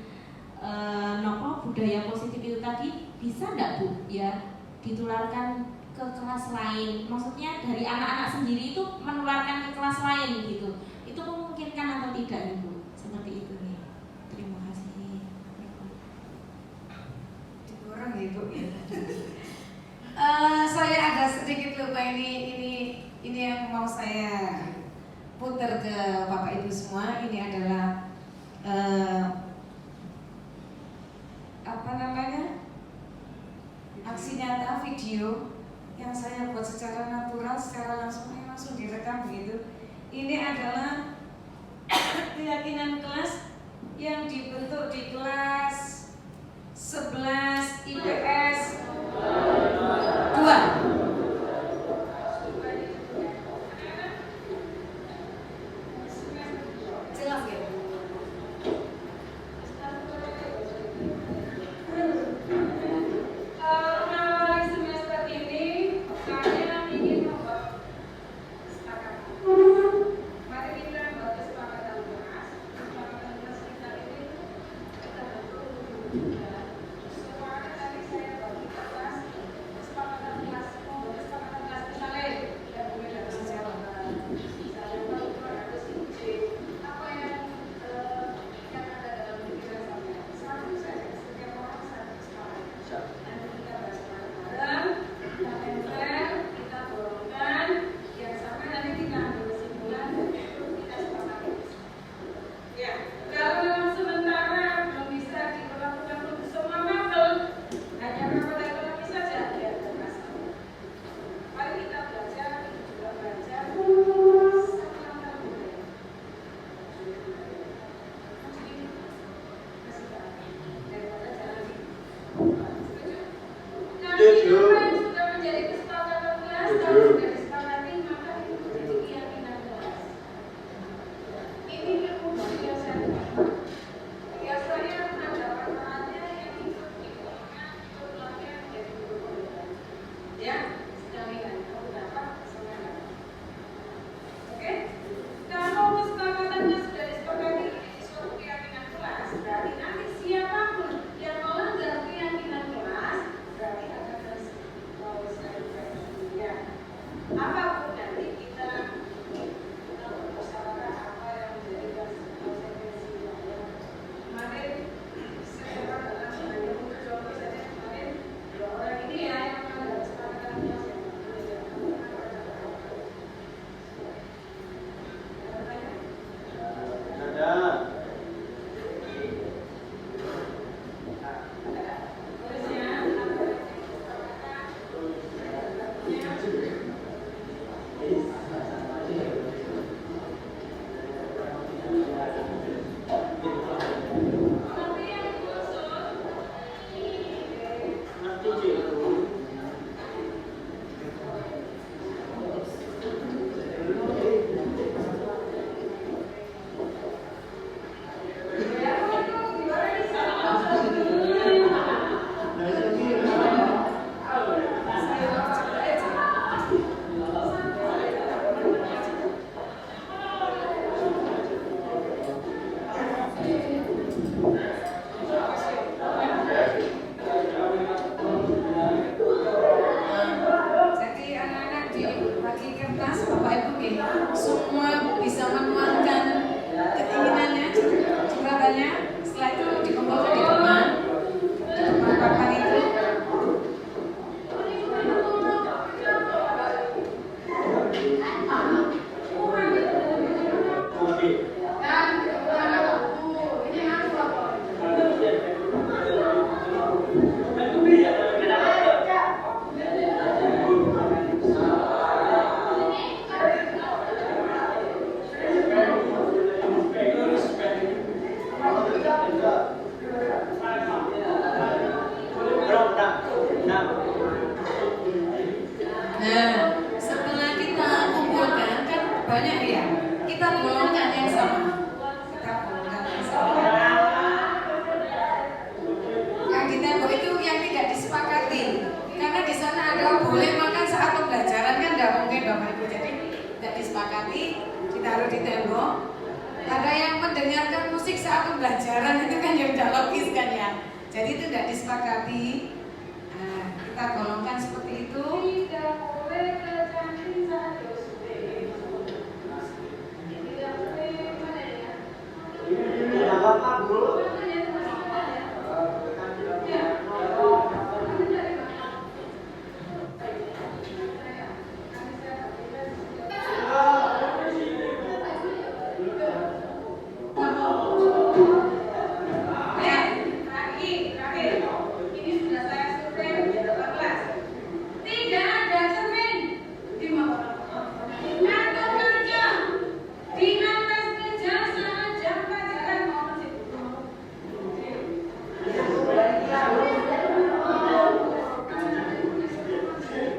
budaya positif itu tadi, bisa enggak Bu ya ditularkan ke kelas lain? Maksudnya dari anak-anak sendiri itu menularkan ke kelas lain gitu. Itu memungkinkan atau tidak Ibu? Seperti itu nih. Terima kasih. Kurang ya Ibu ya. Saya ada sedikit lupa ini yang mau saya putar ke Bapak Ibu semua. Ini adalah aksi nyata video yang saya buat secara natural, secara langsung direkam begitu. Ini adalah keyakinan kelas yang dibentuk di kelas 11 IPS 2. Jelas ya?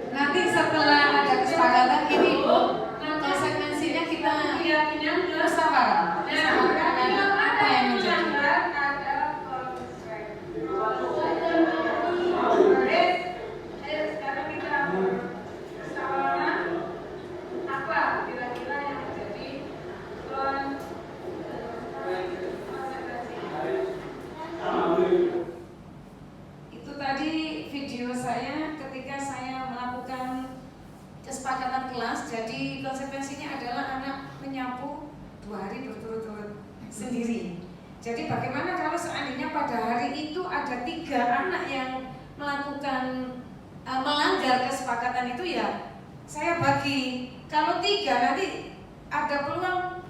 Nanti setelah ada kesepakatan ini Bu, konsekuensinya kita musyawarah. Apa yang menjadi? Itu tadi video saya ketika saya melakukan kesepakatan kelas. Jadi konsekuensinya adalah anak menyapu 2 hari berturut-turut sendiri. Jadi bagaimana kalau seandainya pada hari itu ada 3 anak yang melakukan melanggar kesepakatan itu, ya saya bagi. Kalau 3 nanti ada peluang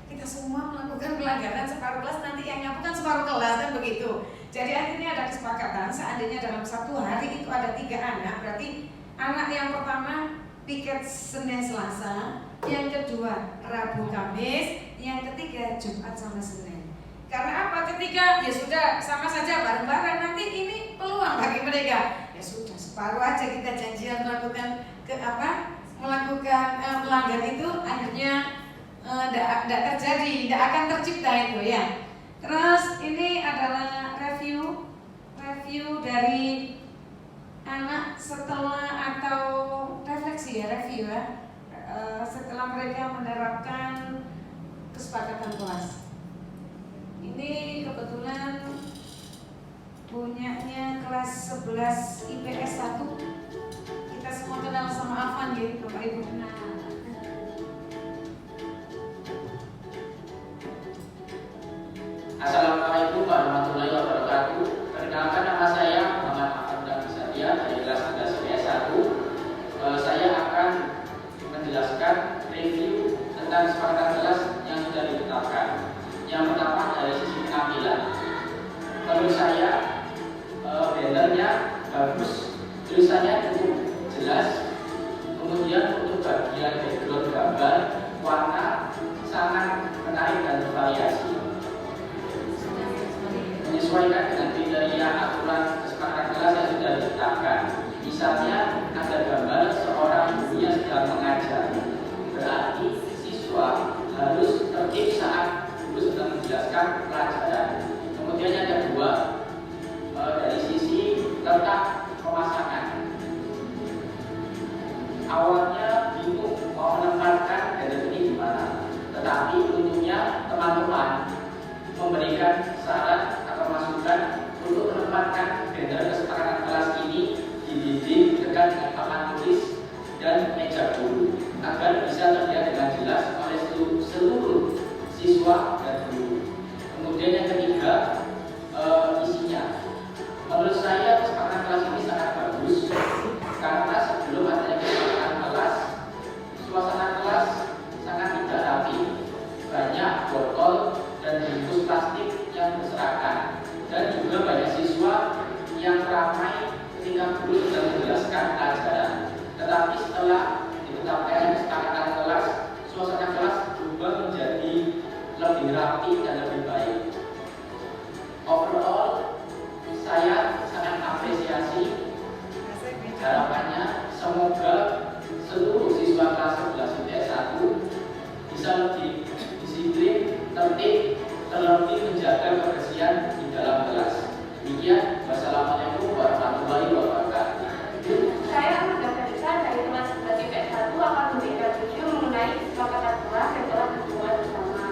kita semua melakukan pelanggaran separuh kelas, nanti yang nyapu kan separuh kelas, kan begitu. Jadi akhirnya ada kesepakatan seandainya dalam 1 hari itu ada 3 anak, berarti anak yang pertama piket Senin Selasa, yang kedua Rabu Kamis, yang ketiga Jumat sama Senin. Karena apa? Ketika ya sudah sama saja bareng-bareng, nanti ini peluang bagi mereka. Ya sudah separuh aja kita janjian melakukan melanggar itu, akhirnya tidak terjadi, tidak akan tercipta itu ya. Terus ini adalah review dari anak setelah atau refleksi ya, review ya, setelah mereka menerapkan kesepakatan kelas. Ini kebetulan punyanya kelas 11 IPS 1. Kita semua kenal sama Afan ya, Bapak Ibu. Assalamualaikum warahmatullahi wabarakatuh. Perkenalkan, nama saya Muhammad Afan Sadia dari kelas 11 IPS 1. Saya akan menjelaskan review tentang kesepakatan kelas yang sudah ditetapkan. Yang pertama dari sisi penampilan. Menurut saya bannernya bagus, tulisannya cukup jelas. Kemudian untuk bagian background gambar, warna sangat menarik dan bervariasi, menyesuaikan dengan kriteria aturan kesepakatan kelas yang sudah ditetapkan. Misalnya ada gambar seorang guru yang sedang mengajar, berarti siswa harus tertib saat guru sedang menjelaskan pelajaran. Kemudian yang kedua, dari sisi letak pemasangan. Awalnya bingung mau menempatkan banner ini di mana, tetapi untungnya teman-teman memberikan saran atau masukan untuk menempatkan banner kesepakatan kelas ini di dinding dekat dengan papan tulis dan meja guru agar bisa terlihat dengan jelas oleh seluruh siswa dan guru. Kemudian yang ketiga, isinya. Menurut saya kesepakatan kelas ini sangat bagus karena sebelum adanya kesepakatan kelas, suasana kelas sangat tidak rapi, banyak botol dan bungkus plastik yang berserakan, dan juga banyak siswa yang ramai ketika guru sedang menjelaskan pelajaran. Tetapi setelah ditetapkan kesepakatan kelas, suasana kelas berubah menjadi lebih rapi dan lebih baik. Overall, saya sangat apresiasi. Harapannya semoga seluruh siswa kelas 11 IPS 1 bisa lebih disiplin, tertib, terlebih menjaga kebersihan di dalam kelas. Demikian, wassalamualaikum warahmatullahi wabarakatuh. Saya Ahmad Farisa dari kelas 11 IPS 1 akan memberikan review mengenai kesepakatan kelas yang telah dibuat bersama.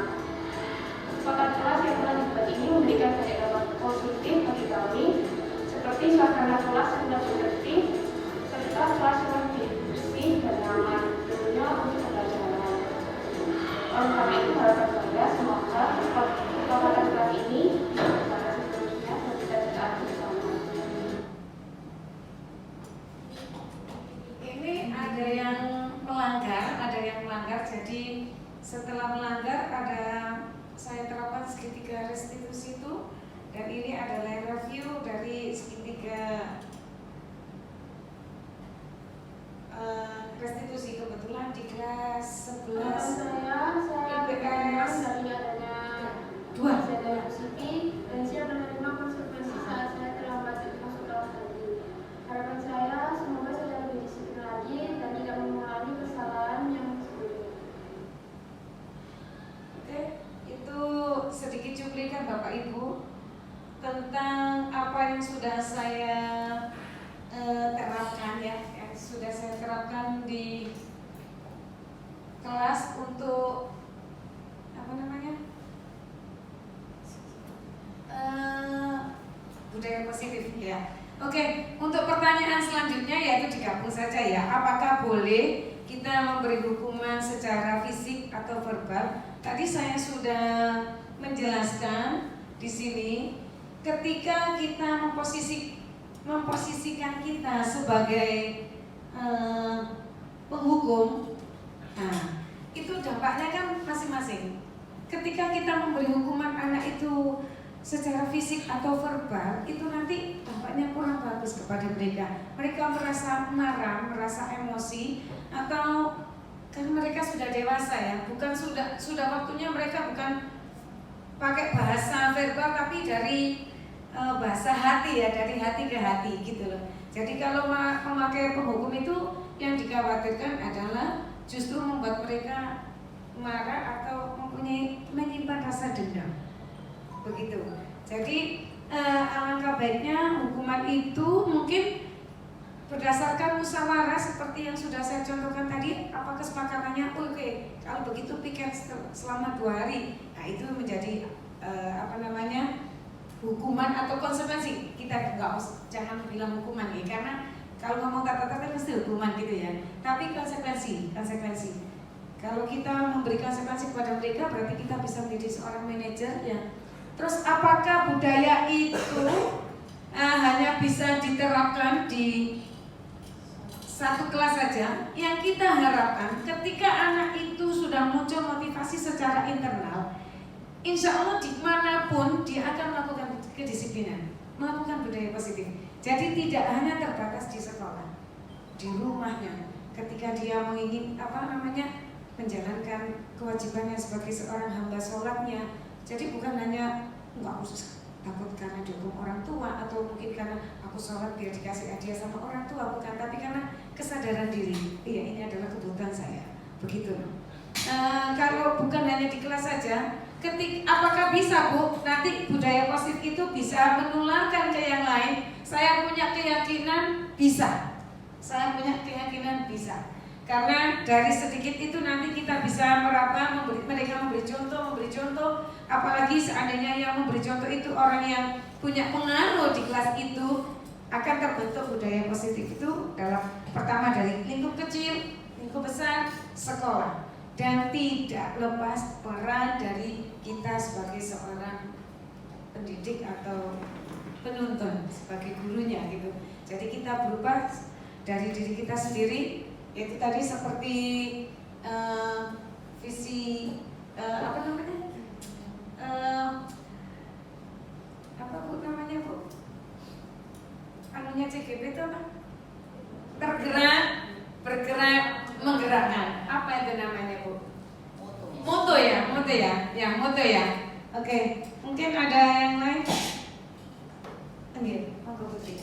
Kesepakatan kelas yang telah dibuat ini memberikan banyak dampak positif bagi kami, seperti suasana kelas yang lebih tertib, serta kelas yang lebih bersih dan nyaman, tentunya untuk pembelajaran. Oleh karena itu, harapan kami saya semoga kesepakatan kelas ini para seterusnya dan kita ditaati bersama. Ini ada yang melanggar, jadi setelah melanggar saya terapkan segitiga restitusi itu, dan ini adalah review dari segitiga restitusi. Kebetulan di kelas 11 Saya IPS dari adanya 2. saya dari UCP dan saya menerima konsekuensi saat saya terlambat masuk kelas tadi. Harapan saya semoga saya lebih disiplin lagi dan tidak mengulangi kesalahan yang sebelumnya. Oke, itu sedikit cuplikan Bapak Ibu tentang apa yang sudah saya terapkan ya, yang sudah saya terapkan di kelas untuk budaya positif ya. Oke, untuk pertanyaan selanjutnya yaitu digabung saja ya. Apakah boleh kita memberi hukuman secara fisik atau verbal? Tadi saya sudah menjelaskan di sini, ketika kita memposisikan kita sebagai penghukum, nah itu dampaknya kan masing-masing. Ketika kita memberi hukuman anak itu secara fisik atau verbal, itu nanti dampaknya kurang bagus kepada mereka. Mereka merasa marah, merasa emosi, atau kan mereka sudah dewasa ya, bukan sudah waktunya mereka bukan pakai bahasa verbal tapi dari bahasa hati ya, dari hati ke hati gitu loh. Jadi kalau memakai penghukum itu yang dikhawatirkan adalah justru membuat mereka marah atau menyimpan rasa dendam. Begitu. Jadi alangkah baiknya hukuman itu mungkin berdasarkan musyawarah seperti yang sudah saya contohkan tadi. Apa kesepakatannya? Oke, kalau begitu piket selama 2 hari. Nah itu menjadi hukuman atau konsekuensi. Kita jangan bilang hukuman ya, karena kalau ngomong kata-kata pasti hukuman gitu ya. Tapi konsekuensi. Kalau kita memberi konsekuensi kepada mereka, berarti kita bisa menjadi seorang manajer ya. Terus apakah budaya itu hanya bisa diterapkan di satu kelas saja? Yang kita harapkan ketika anak itu sudah muncul motivasi secara internal, insya Allah dimanapun dia akan melakukan kedisiplinan, melakukan budaya positif. Jadi tidak hanya terbatas di sekolah, di rumahnya, ketika dia ingin menjalankan kewajibannya sebagai seorang hamba sholatnya. Jadi bukan hanya nggak usah takut karena dihukum orang tua, atau mungkin karena aku sholat biar dikasih hadiah sama orang tua, bukan, tapi karena kesadaran diri. Iya, ini adalah kebutuhan saya, begitu. Kalau bukan hanya di kelas saja, apakah bisa Bu nanti budaya positif itu bisa menularkan ke yang lain? Saya punya keyakinan bisa. Karena dari sedikit itu nanti kita bisa meraba, mereka memberi contoh, apalagi seandainya yang memberi contoh itu orang yang punya pengaruh di kelas itu, akan terbentuk budaya positif itu pertama dari lingkup kecil, lingkup besar, sekolah, dan tidak lepas peran dari kita sebagai seorang pendidik atau penuntun, sebagai gurunya gitu. Jadi kita berubah dari diri kita sendiri. Itu tadi seperti visi Bu? Anunya CGP itu apa? Bergerak, menggerakkan. Apa itu namanya Bu? Moto ya. Oke, mungkin ada yang lain? Oke, monggo Putri.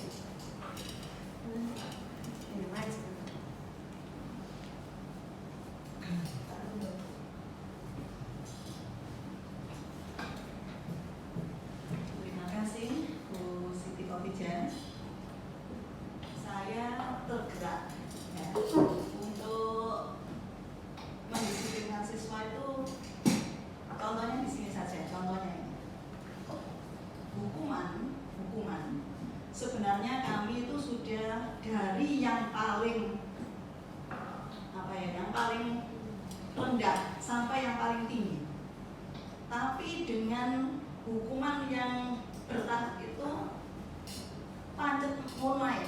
Terima kasih Bu Siti Kopijan. Saya tergerak ya, untuk mendisiplinkan siswa itu. Contohnya di sini saja, contohnya ini. Hukuman sebenarnya kami itu sudah dari yang paling rendah sampai yang paling tinggi. tapi dengan hukuman yang berat itu pancet mulai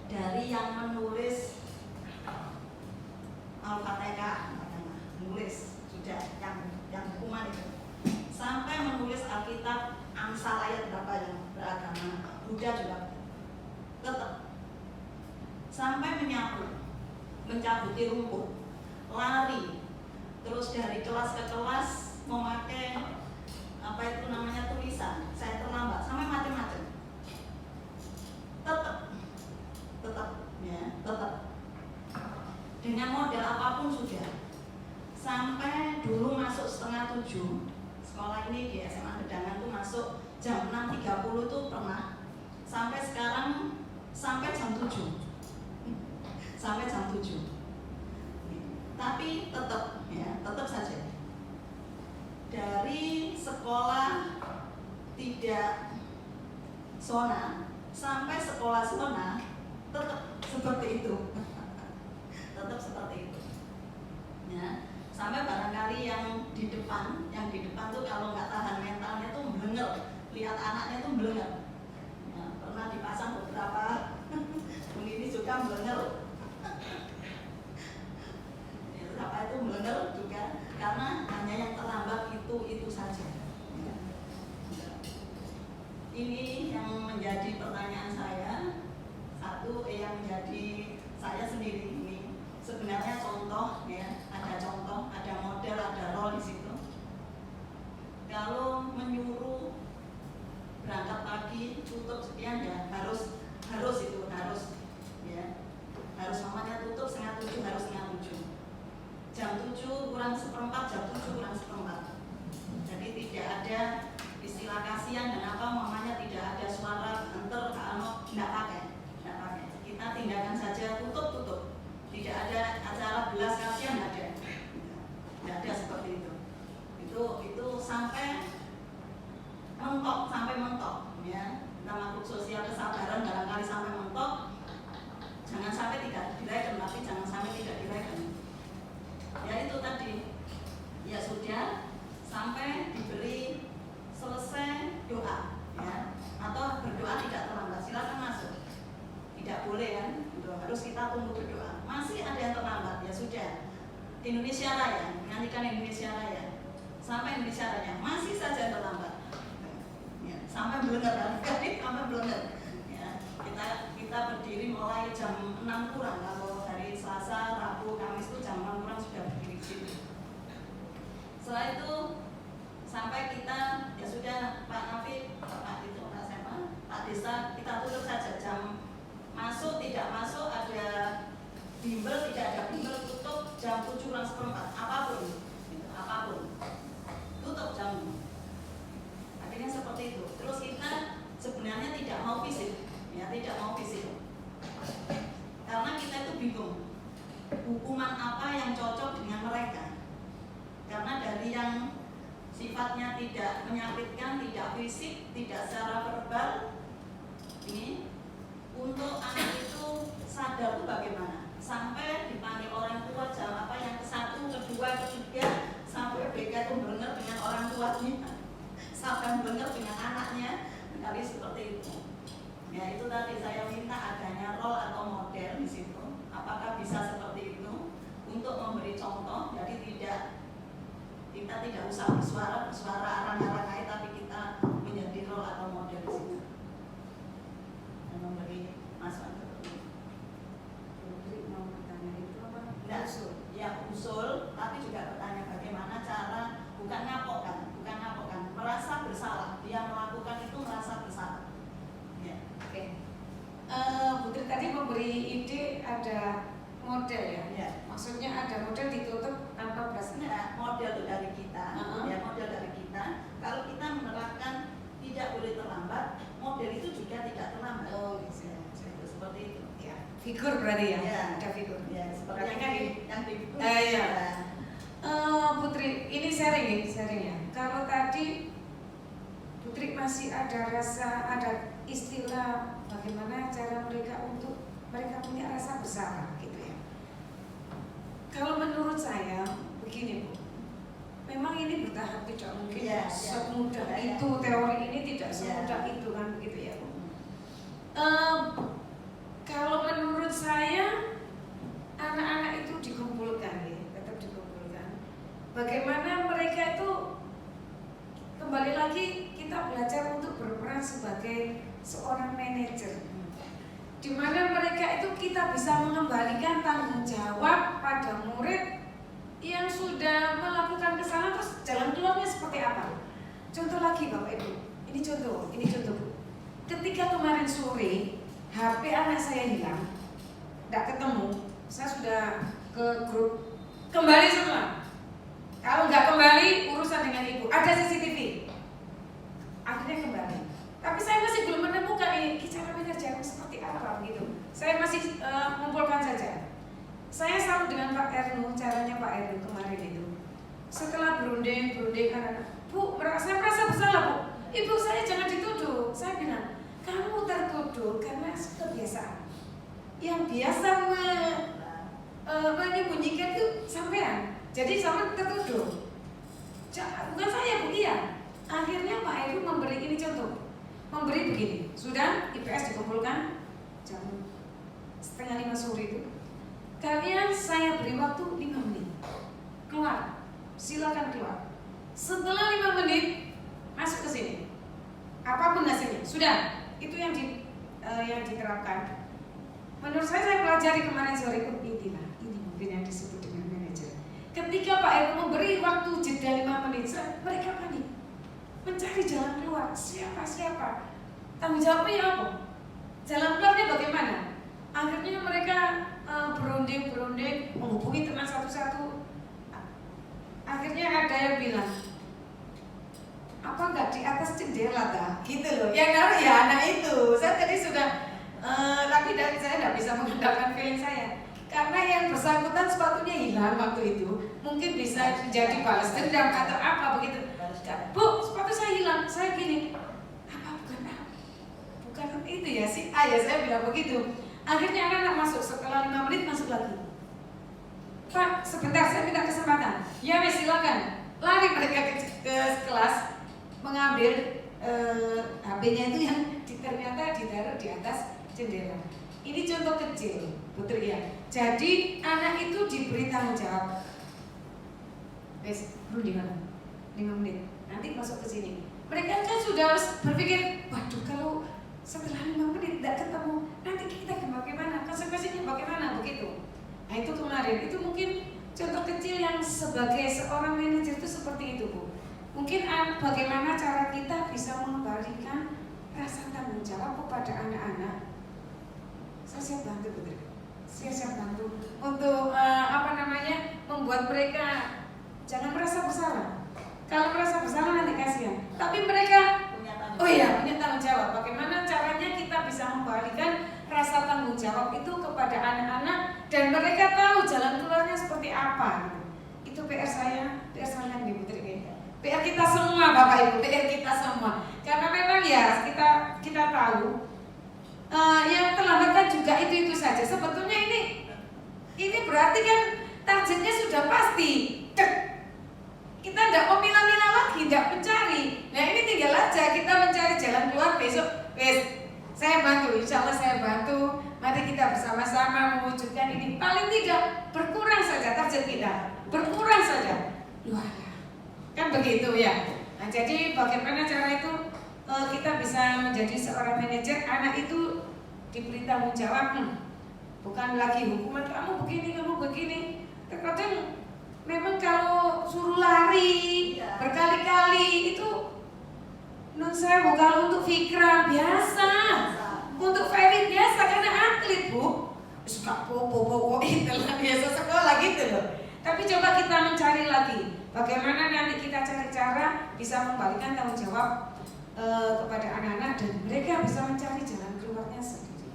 dari yang menulis Al-Fatihah, nulis sudah yang hukuman itu, sampai menulis Alkitab Amsal ayat berapa yang beragama Buddha juga tetap sampai mencabuti rumput, lari, terus dari kelas ke kelas memakai apa itu namanya tulisan, saya terlambat, sampai macam-macam. Tetap dengan model apapun sudah. Sampai dulu masuk 6:30, sekolah ini di SMA Gedangan tuh masuk jam 6.30 tuh pernah. Sampai sekarang sampai jam 7. Sampai jam 7. Tapi tetap saja. Dari sekolah tidak zona sampai sekolah zona tetap seperti itu. Tetap seperti itu. Ya, sampai barangkali yang di depan tuh kalau nggak tahan mentalnya tuh blenger, lihat anaknya tuh blenger. Ya, pernah dipasang beberapa, ini suka blenger. Beberapa itu blenger juga, karena hanya yang terlambat itu saja. Ya. Ini yang menjadi pertanyaan saya. Yang menjadi saya sendiri ini sebenarnya contoh, ya, ada contoh, ada model, ada role di situ. Kalau menyuruh berangkat pagi tutup sekian, ya harus ya, harus namanya tutup 6:30, harus 6:30. Jam 7 kurang seperempat, jam 7 kurang seperempat. Jadi tidak ada istilah kasihan dan apa mamanya, tidak ada suara enter tidak pakai. Kita tinggalkan saja, tutup. Tidak ada acara belas kasihan, tidak ada seperti itu. Itu sampai mentok, ya. Kita makhluk sosial, kesabaran barangkali sampai mentok. Jangan sampai tidak direken, tapi jangan sampai tidak direken. Ya itu tadi. Ya sudah, sampai diberi selesai doa, ya. Atau berdoa tidak terlambat, silakan masuk. Tidak boleh kan, harus kita tunggu berdoa. Masih ada yang terlambat, ya sudah. Indonesia Raya, menyanyikan Indonesia Raya, sampai Indonesia Raya masih saja terlambat. Ya, sampai blenger, sampai blenger. Ya, kita berdiri mulai jam 6 kurang. Kalau dari Selasa, Rabu, Kamis itu jam 6 kurang sudah berdiri di situ. Setelah itu sampai kita, ya sudah Pak Nafi, Pak Desa, kita tutup saja jam. Masuk, tidak masuk, ada bimbel, tidak ada bimbel, tutup jam 7 kurang seperempat, apapun, tutup jam. Akhirnya seperti itu. Terus kita sebenarnya tidak mau fisik, ya, karena kita itu bingung hukuman apa yang cocok dengan mereka. Karena dari yang sifatnya tidak menyakitkan, tidak fisik, tidak secara verbal, ini untuk anak itu sadar itu bagaimana? Sampai dipanggil orang tua jam apa yang ke-1, ke-2, ke-3, sampai BK itu blenger dengan orang tuanya, sampai blenger dengan anaknya, kali seperti itu. Ya itu tadi saya minta adanya role atau model di situ. Apakah bisa seperti itu untuk memberi contoh? Jadi kita tidak usah bersuara arang-arang, tapi kita menjadi role atau model di situ. Memberi masukan seperti itu. Putri mau bertanya itu apa? Usul, tapi juga bertanya bagaimana cara, bukan ngapokkan, merasa bersalah. Dia melakukan itu merasa bersalah. Ya. Oke. Putri tadi memberi ide ada model, ya? Ya. Maksudnya ada model ditutup tanpa beras. Nah, model dari kita, ya, model dari kita. Kalau kita menerapkan tidak boleh terlambat, model itu juga tidak terlambat. Oh, gitu. Seperti itu. Ya, figur berarti ya? Ya. Ada figur. Ya, seperti Berarti kan yang di iya. Putri, ini sharing ya. Kalau tadi Putri masih ada istilah bagaimana cara mereka punya rasa bersalah gitu ya. Kalau menurut saya begini Bu, memang ini bertahap, tidak mungkin Iya, iya. semudah Iya, iya. itu, teori ini tidak Iya. semudah itu kan begitu ya Bu. Kalau menurut saya anak-anak itu dikumpulkan ya, tetap dikumpulkan. Bagaimana mereka itu kembali lagi kita belajar untuk berperan sebagai seorang manajer, di mana mereka itu kita bisa mengembalikan tanggung jawab pada murid yang sudah melakukan kesalahan, terus jalan keluarnya seperti apa. Contoh lagi Bapak Ibu, ini contoh Bu. Ketika kemarin sore HP anak saya hilang, tidak ketemu, saya sudah ke grup, kembali semua. Kalau nggak kembali urusan dengan ibu, ada CCTV. Akhirnya kembali. Tapi saya masih belum menemukan ini cara manajer seperti apa gitu. Saya masih mengumpulkan saja. Saya salut dengan Pak Erno, caranya Pak Erno kemarin itu. Setelah berunding anak-anak, Bu, saya merasa bersalah Bu. Ibu saya jangan dituduh. Saya bilang, kamu tertuduh karena kebiasaan. Yang biasa menyembunyikan itu sampean. Jadi sama tertuduh. Bukan saya Bu, iya. Akhirnya Pak Erno memberi ini contoh. Memberi begini, sudah IPS dikumpulkan jam 4:30 sore itu. Kalian saya beri waktu 5 menit. Keluar, silakan keluar. Setelah 5 menit masuk ke sini. Apapun hasilnya, sudah. Itu yang diterapkan. Menurut saya pelajari kemarin sore itu ini mungkin yang disebut dengan manajer. Ketika Pak Erno memberi waktu jeda 5 menit, mereka panik. Mencari jalan keluar, siapa? Tanggung jawabnya apa? Jalan keluarnya bagaimana? Akhirnya mereka berunding, menghubungi teman satu-satu. Akhirnya ada yang bilang, apa nggak di atas jendela dah? Gitu loh. Yang naruh ya anak itu. Saya tadi sudah, tapi saya tidak bisa mengandalkan feeling saya. Karena yang bersangkutan sepatunya hilang waktu itu, mungkin bisa jadi balas dendam atau apa begitu. Bu, sepatu saya hilang. Saya gini, bukan itu ya si A ya, saya bilang begitu. Akhirnya anak-anak masuk, setelah 5 menit masuk lagi. Pak, sebentar saya minta kesempatan. Ya wes silakan. Lari mereka ke kelas, mengambil HP-nya itu yang ternyata ditaruh di atas jendela. Ini contoh kecil, Putri ya. Jadi anak itu diberi tanggung jawab. Wes, belum di mana? 5 menit. Nanti masuk ke sini. Mereka kan sudah harus berpikir, waduh kalau setelah 5 menit tidak ketemu, nanti kita bagaimana? Konsekuensinya bagaimana? Begitu. Nah itu kemarin, itu mungkin contoh kecil yang sebagai seorang manajer itu seperti itu Bu. Mungkin bagaimana cara kita bisa mengembalikan rasa tanggung jawab kepada anak-anak. Saya siap bantu Putri. Saya siap bantu untuk membuat mereka jangan merasa bersalah. Kalau merasa bersalah nanti kasihan. Tapi mereka punya tanggung jawab. Bagaimana caranya kita bisa membalikan rasa tanggung jawab itu kepada anak-anak dan mereka tahu jalan keluarnya seperti apa. Itu PR saya nih Putri. PR kita semua Bapak Ibu, PR kita semua. Karena memang ya kita tahu yang terlambat kan juga itu saja. Sebetulnya ini berarti kan targetnya sudah pasti. Kita tidak mau milah-milah lagi, tidak mencari. Nah ini tinggal aja kita mencari jalan keluar besok. Saya bantu, insya Allah saya bantu. Mari kita bersama-sama mewujudkan ini. Paling tidak berkurang saja target kita, berkurang saja. Wah, kan begitu ya. Nah jadi bagaimana cara itu kita bisa menjadi seorang manajer? Anak itu diberi tanggung jawab. Bukan lagi hukuman kamu begini. Terkadang memang kalau suruh lari berkali-kali itu menurut saya kalau untuk Fikra biasa, untuk Ferry biasa karena atlet Bu, suka popo itulah biasa sekolah gitu loh. Tapi coba kita mencari lagi bagaimana nanti kita cari cara bisa membalikan tanggung jawab kepada anak-anak dan mereka bisa mencari jalan keluarnya sendiri.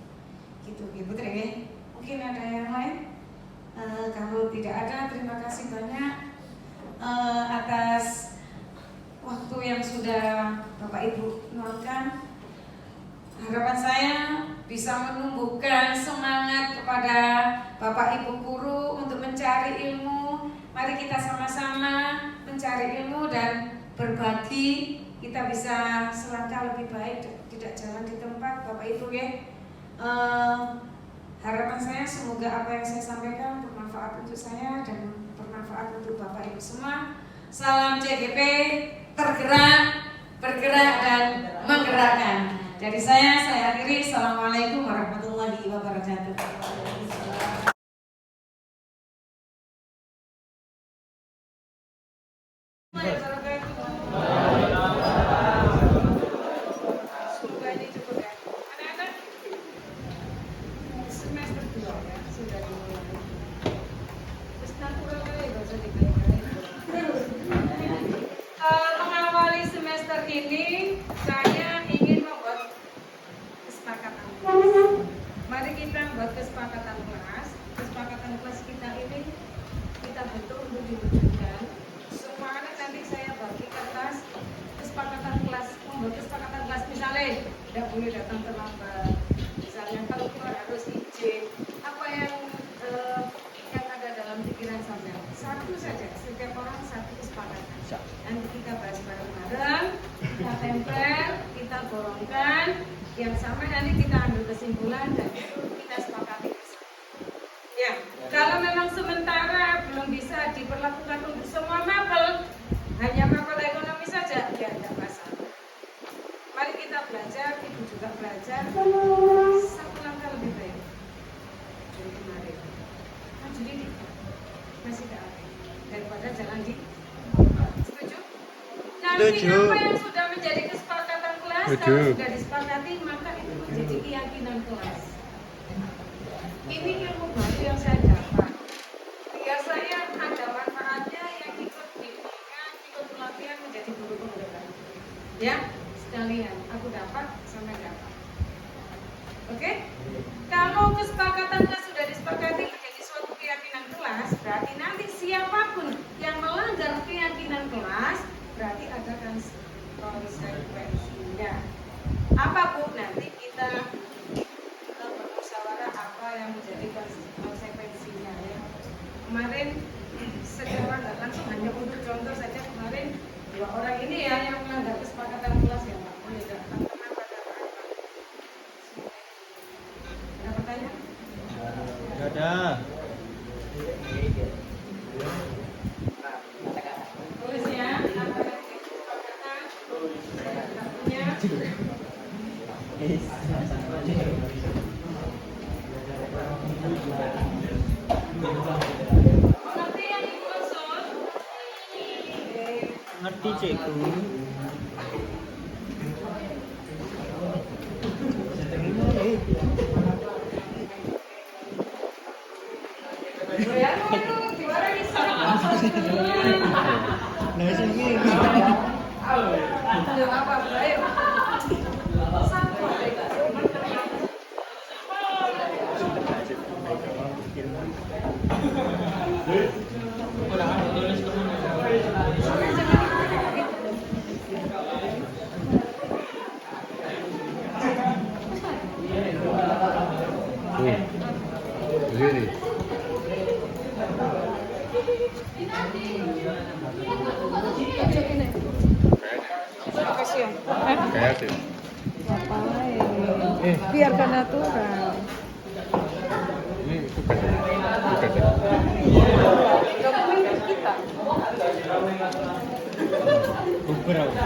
Gitu Putri ya. Mungkin ada yang lain? Kalau tidak ada, terima kasih banyak atas waktu yang sudah Bapak Ibu luangkan. Harapan saya bisa menumbuhkan semangat kepada Bapak Ibu guru untuk mencari ilmu. Mari kita sama-sama mencari ilmu dan berbagi. Kita bisa selangkah lebih baik, tidak jalan di tempat. Bapak Ibu ya, harapan saya semoga apa yang saya sampaikan bermanfaat untuk saya dan bermanfaat untuk Bapak Ibu semua. Salam CGP, tergerak, bergerak dan menggerakkan. Dari saya akhiri. Assalamualaikum warahmatullahi wabarakatuh. Semoga ini cukup ya. Anak-anak, semester 2 ya, sudah dimulai. Terus natural kali ya, bahasa mengawali semester ini, saya ingin membuat kesepakatan kelas. Mari kita buat kesepakatan kelas. Kesepakatan kelas kita ini kita bentuk untuk diwujudkan. Semua anak nanti saya bagi kertas kesepakatan kelas, membuat kesepakatan kelas. Misalnya tidak boleh datang terlambat, misalnya kalau keluar harus izin. Apa yang ada dalam pikiran sampai satu saja, setiap orang satu kesepakatan. Nanti kita bahas bareng-bareng, kita tempel, kita golongkan, yang sampai nanti kita ambil kesimpulan dan itu kita sepakati. Ya, kalau memang sementara belum bisa diperlakukan untuk semua mapel, hanya mapel ekonomi saja, ya tidak masalah. Mari kita belajar, ibu juga belajar, satu langkah lebih baik dari kemarin. Maju dikit, masih ke akhir, daripada jalan di. Setuju? Nanti apa yang sudah menjadi kesepakatan kelas, kalau sudah disepakati, maka itu menjadi keyakinan kelas. Ini ilmu baru yang saya dapat. Biasanya ada manfaatnya yang ikut bimbingan, ikut pelatihan menjadi guru penggerak. Ya, sekalian aku dapat sampai dapat. Oke? Kalau kesepakatan kelas sudah disepakati menjadi suatu keyakinan kelas, berarti nanti siapapun yang melanggar keyakinan kelas, berarti ada konsekuensinya. Apapun nanti kita bermusyawarah apa yang menjadi konsekuensinya ya. Kemarin secara nggak langsung hanya untuk contoh saja, kemarin 2 orang ini ya yang melanggar kesepakatan kelas ya Pak. Boleh datang kenapa ada apa? Ada pertanyaan? Nggak ada. Tulis ya, apa yang kesepakatan? Punya. Ngerti yang ibu maksud? Ngerti cikgu. Ya, gimana nih? Nah, sini. Ayo apa? Ayo. Satu. Really? Kasihan. Kayak sih. Biarkan natural. Ini bukan ya? Bukan ya? Dokumen kita. Ukur apa?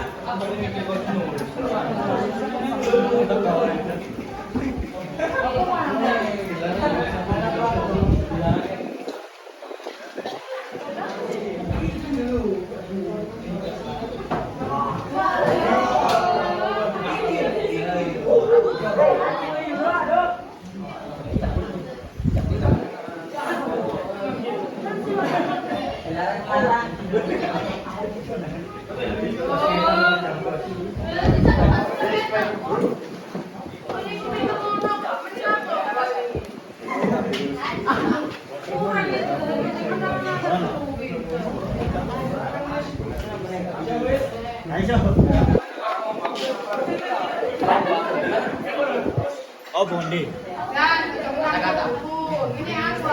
Oh, Bondi. Dan ini aku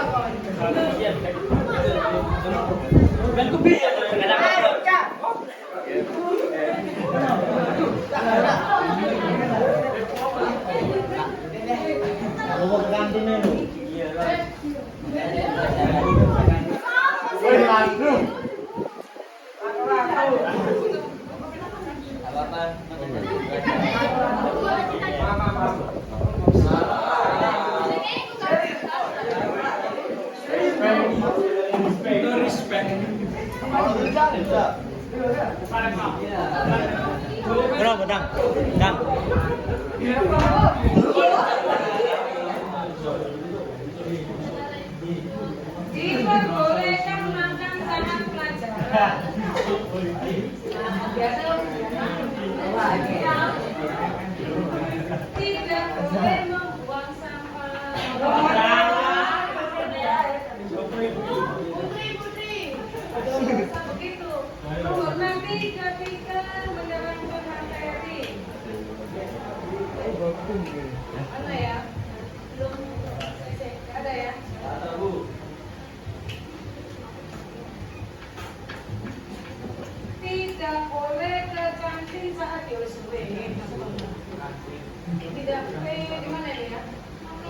Berapa, Dang? Dang. Diperbolehkan makan sama pelajaran. Tidak boleh membuang sampah. Putri. Begitu. Menghormati ketika menjalankan materi. Mana ya? Belum selesai. Ada ya? Tidak boleh ke kantin saat diusui. Tidak boleh di mana ya?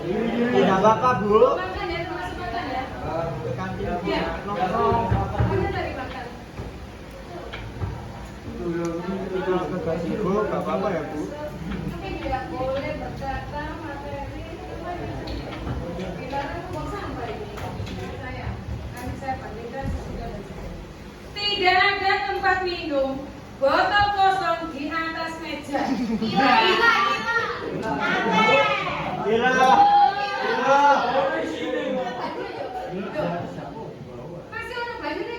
Tidak apa-apa, Bu. Makan ya, termasuk makan ya. Kantin Ya. nongkrong. Mana tadi makan? Bu, nggak apa-apa ya, Bu. Tapi tidak boleh berkata materi. Dilarang buang sampah ini. Saya, nanti saya bandingkan sesudah. Tidak ada tempat minum, botol kosong di atas meja. Masih ada banyak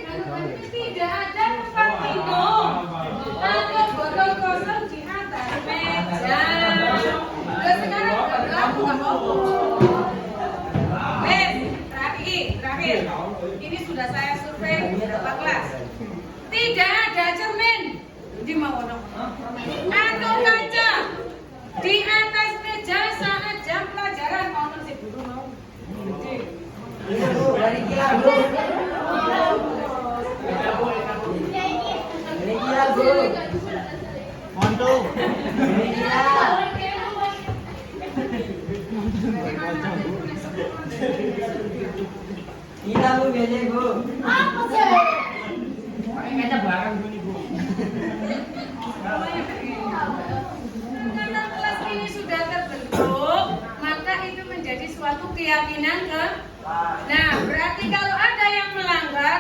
tidak ada tempat minum atau botol kosong di atas meja. Terus sekarang udah berlaku nggak mau? Terakhir. Ini sudah saya survei beberapa kelas. Tidak ada cermin di Mawono atau kaca di atas meja saat jam pelajaran. Mau sih dulu mau. Dari kira, Bu. Dari kira, Bu. Montung. Dari kira. Kira, Bu, biasa, Bu. Kayaknya barang bunyi, Bu. Karena kelas ini sudah terbentuk, maka itu menjadi suatu keyakinan ke. Nah, berarti kalau ada yang melanggar,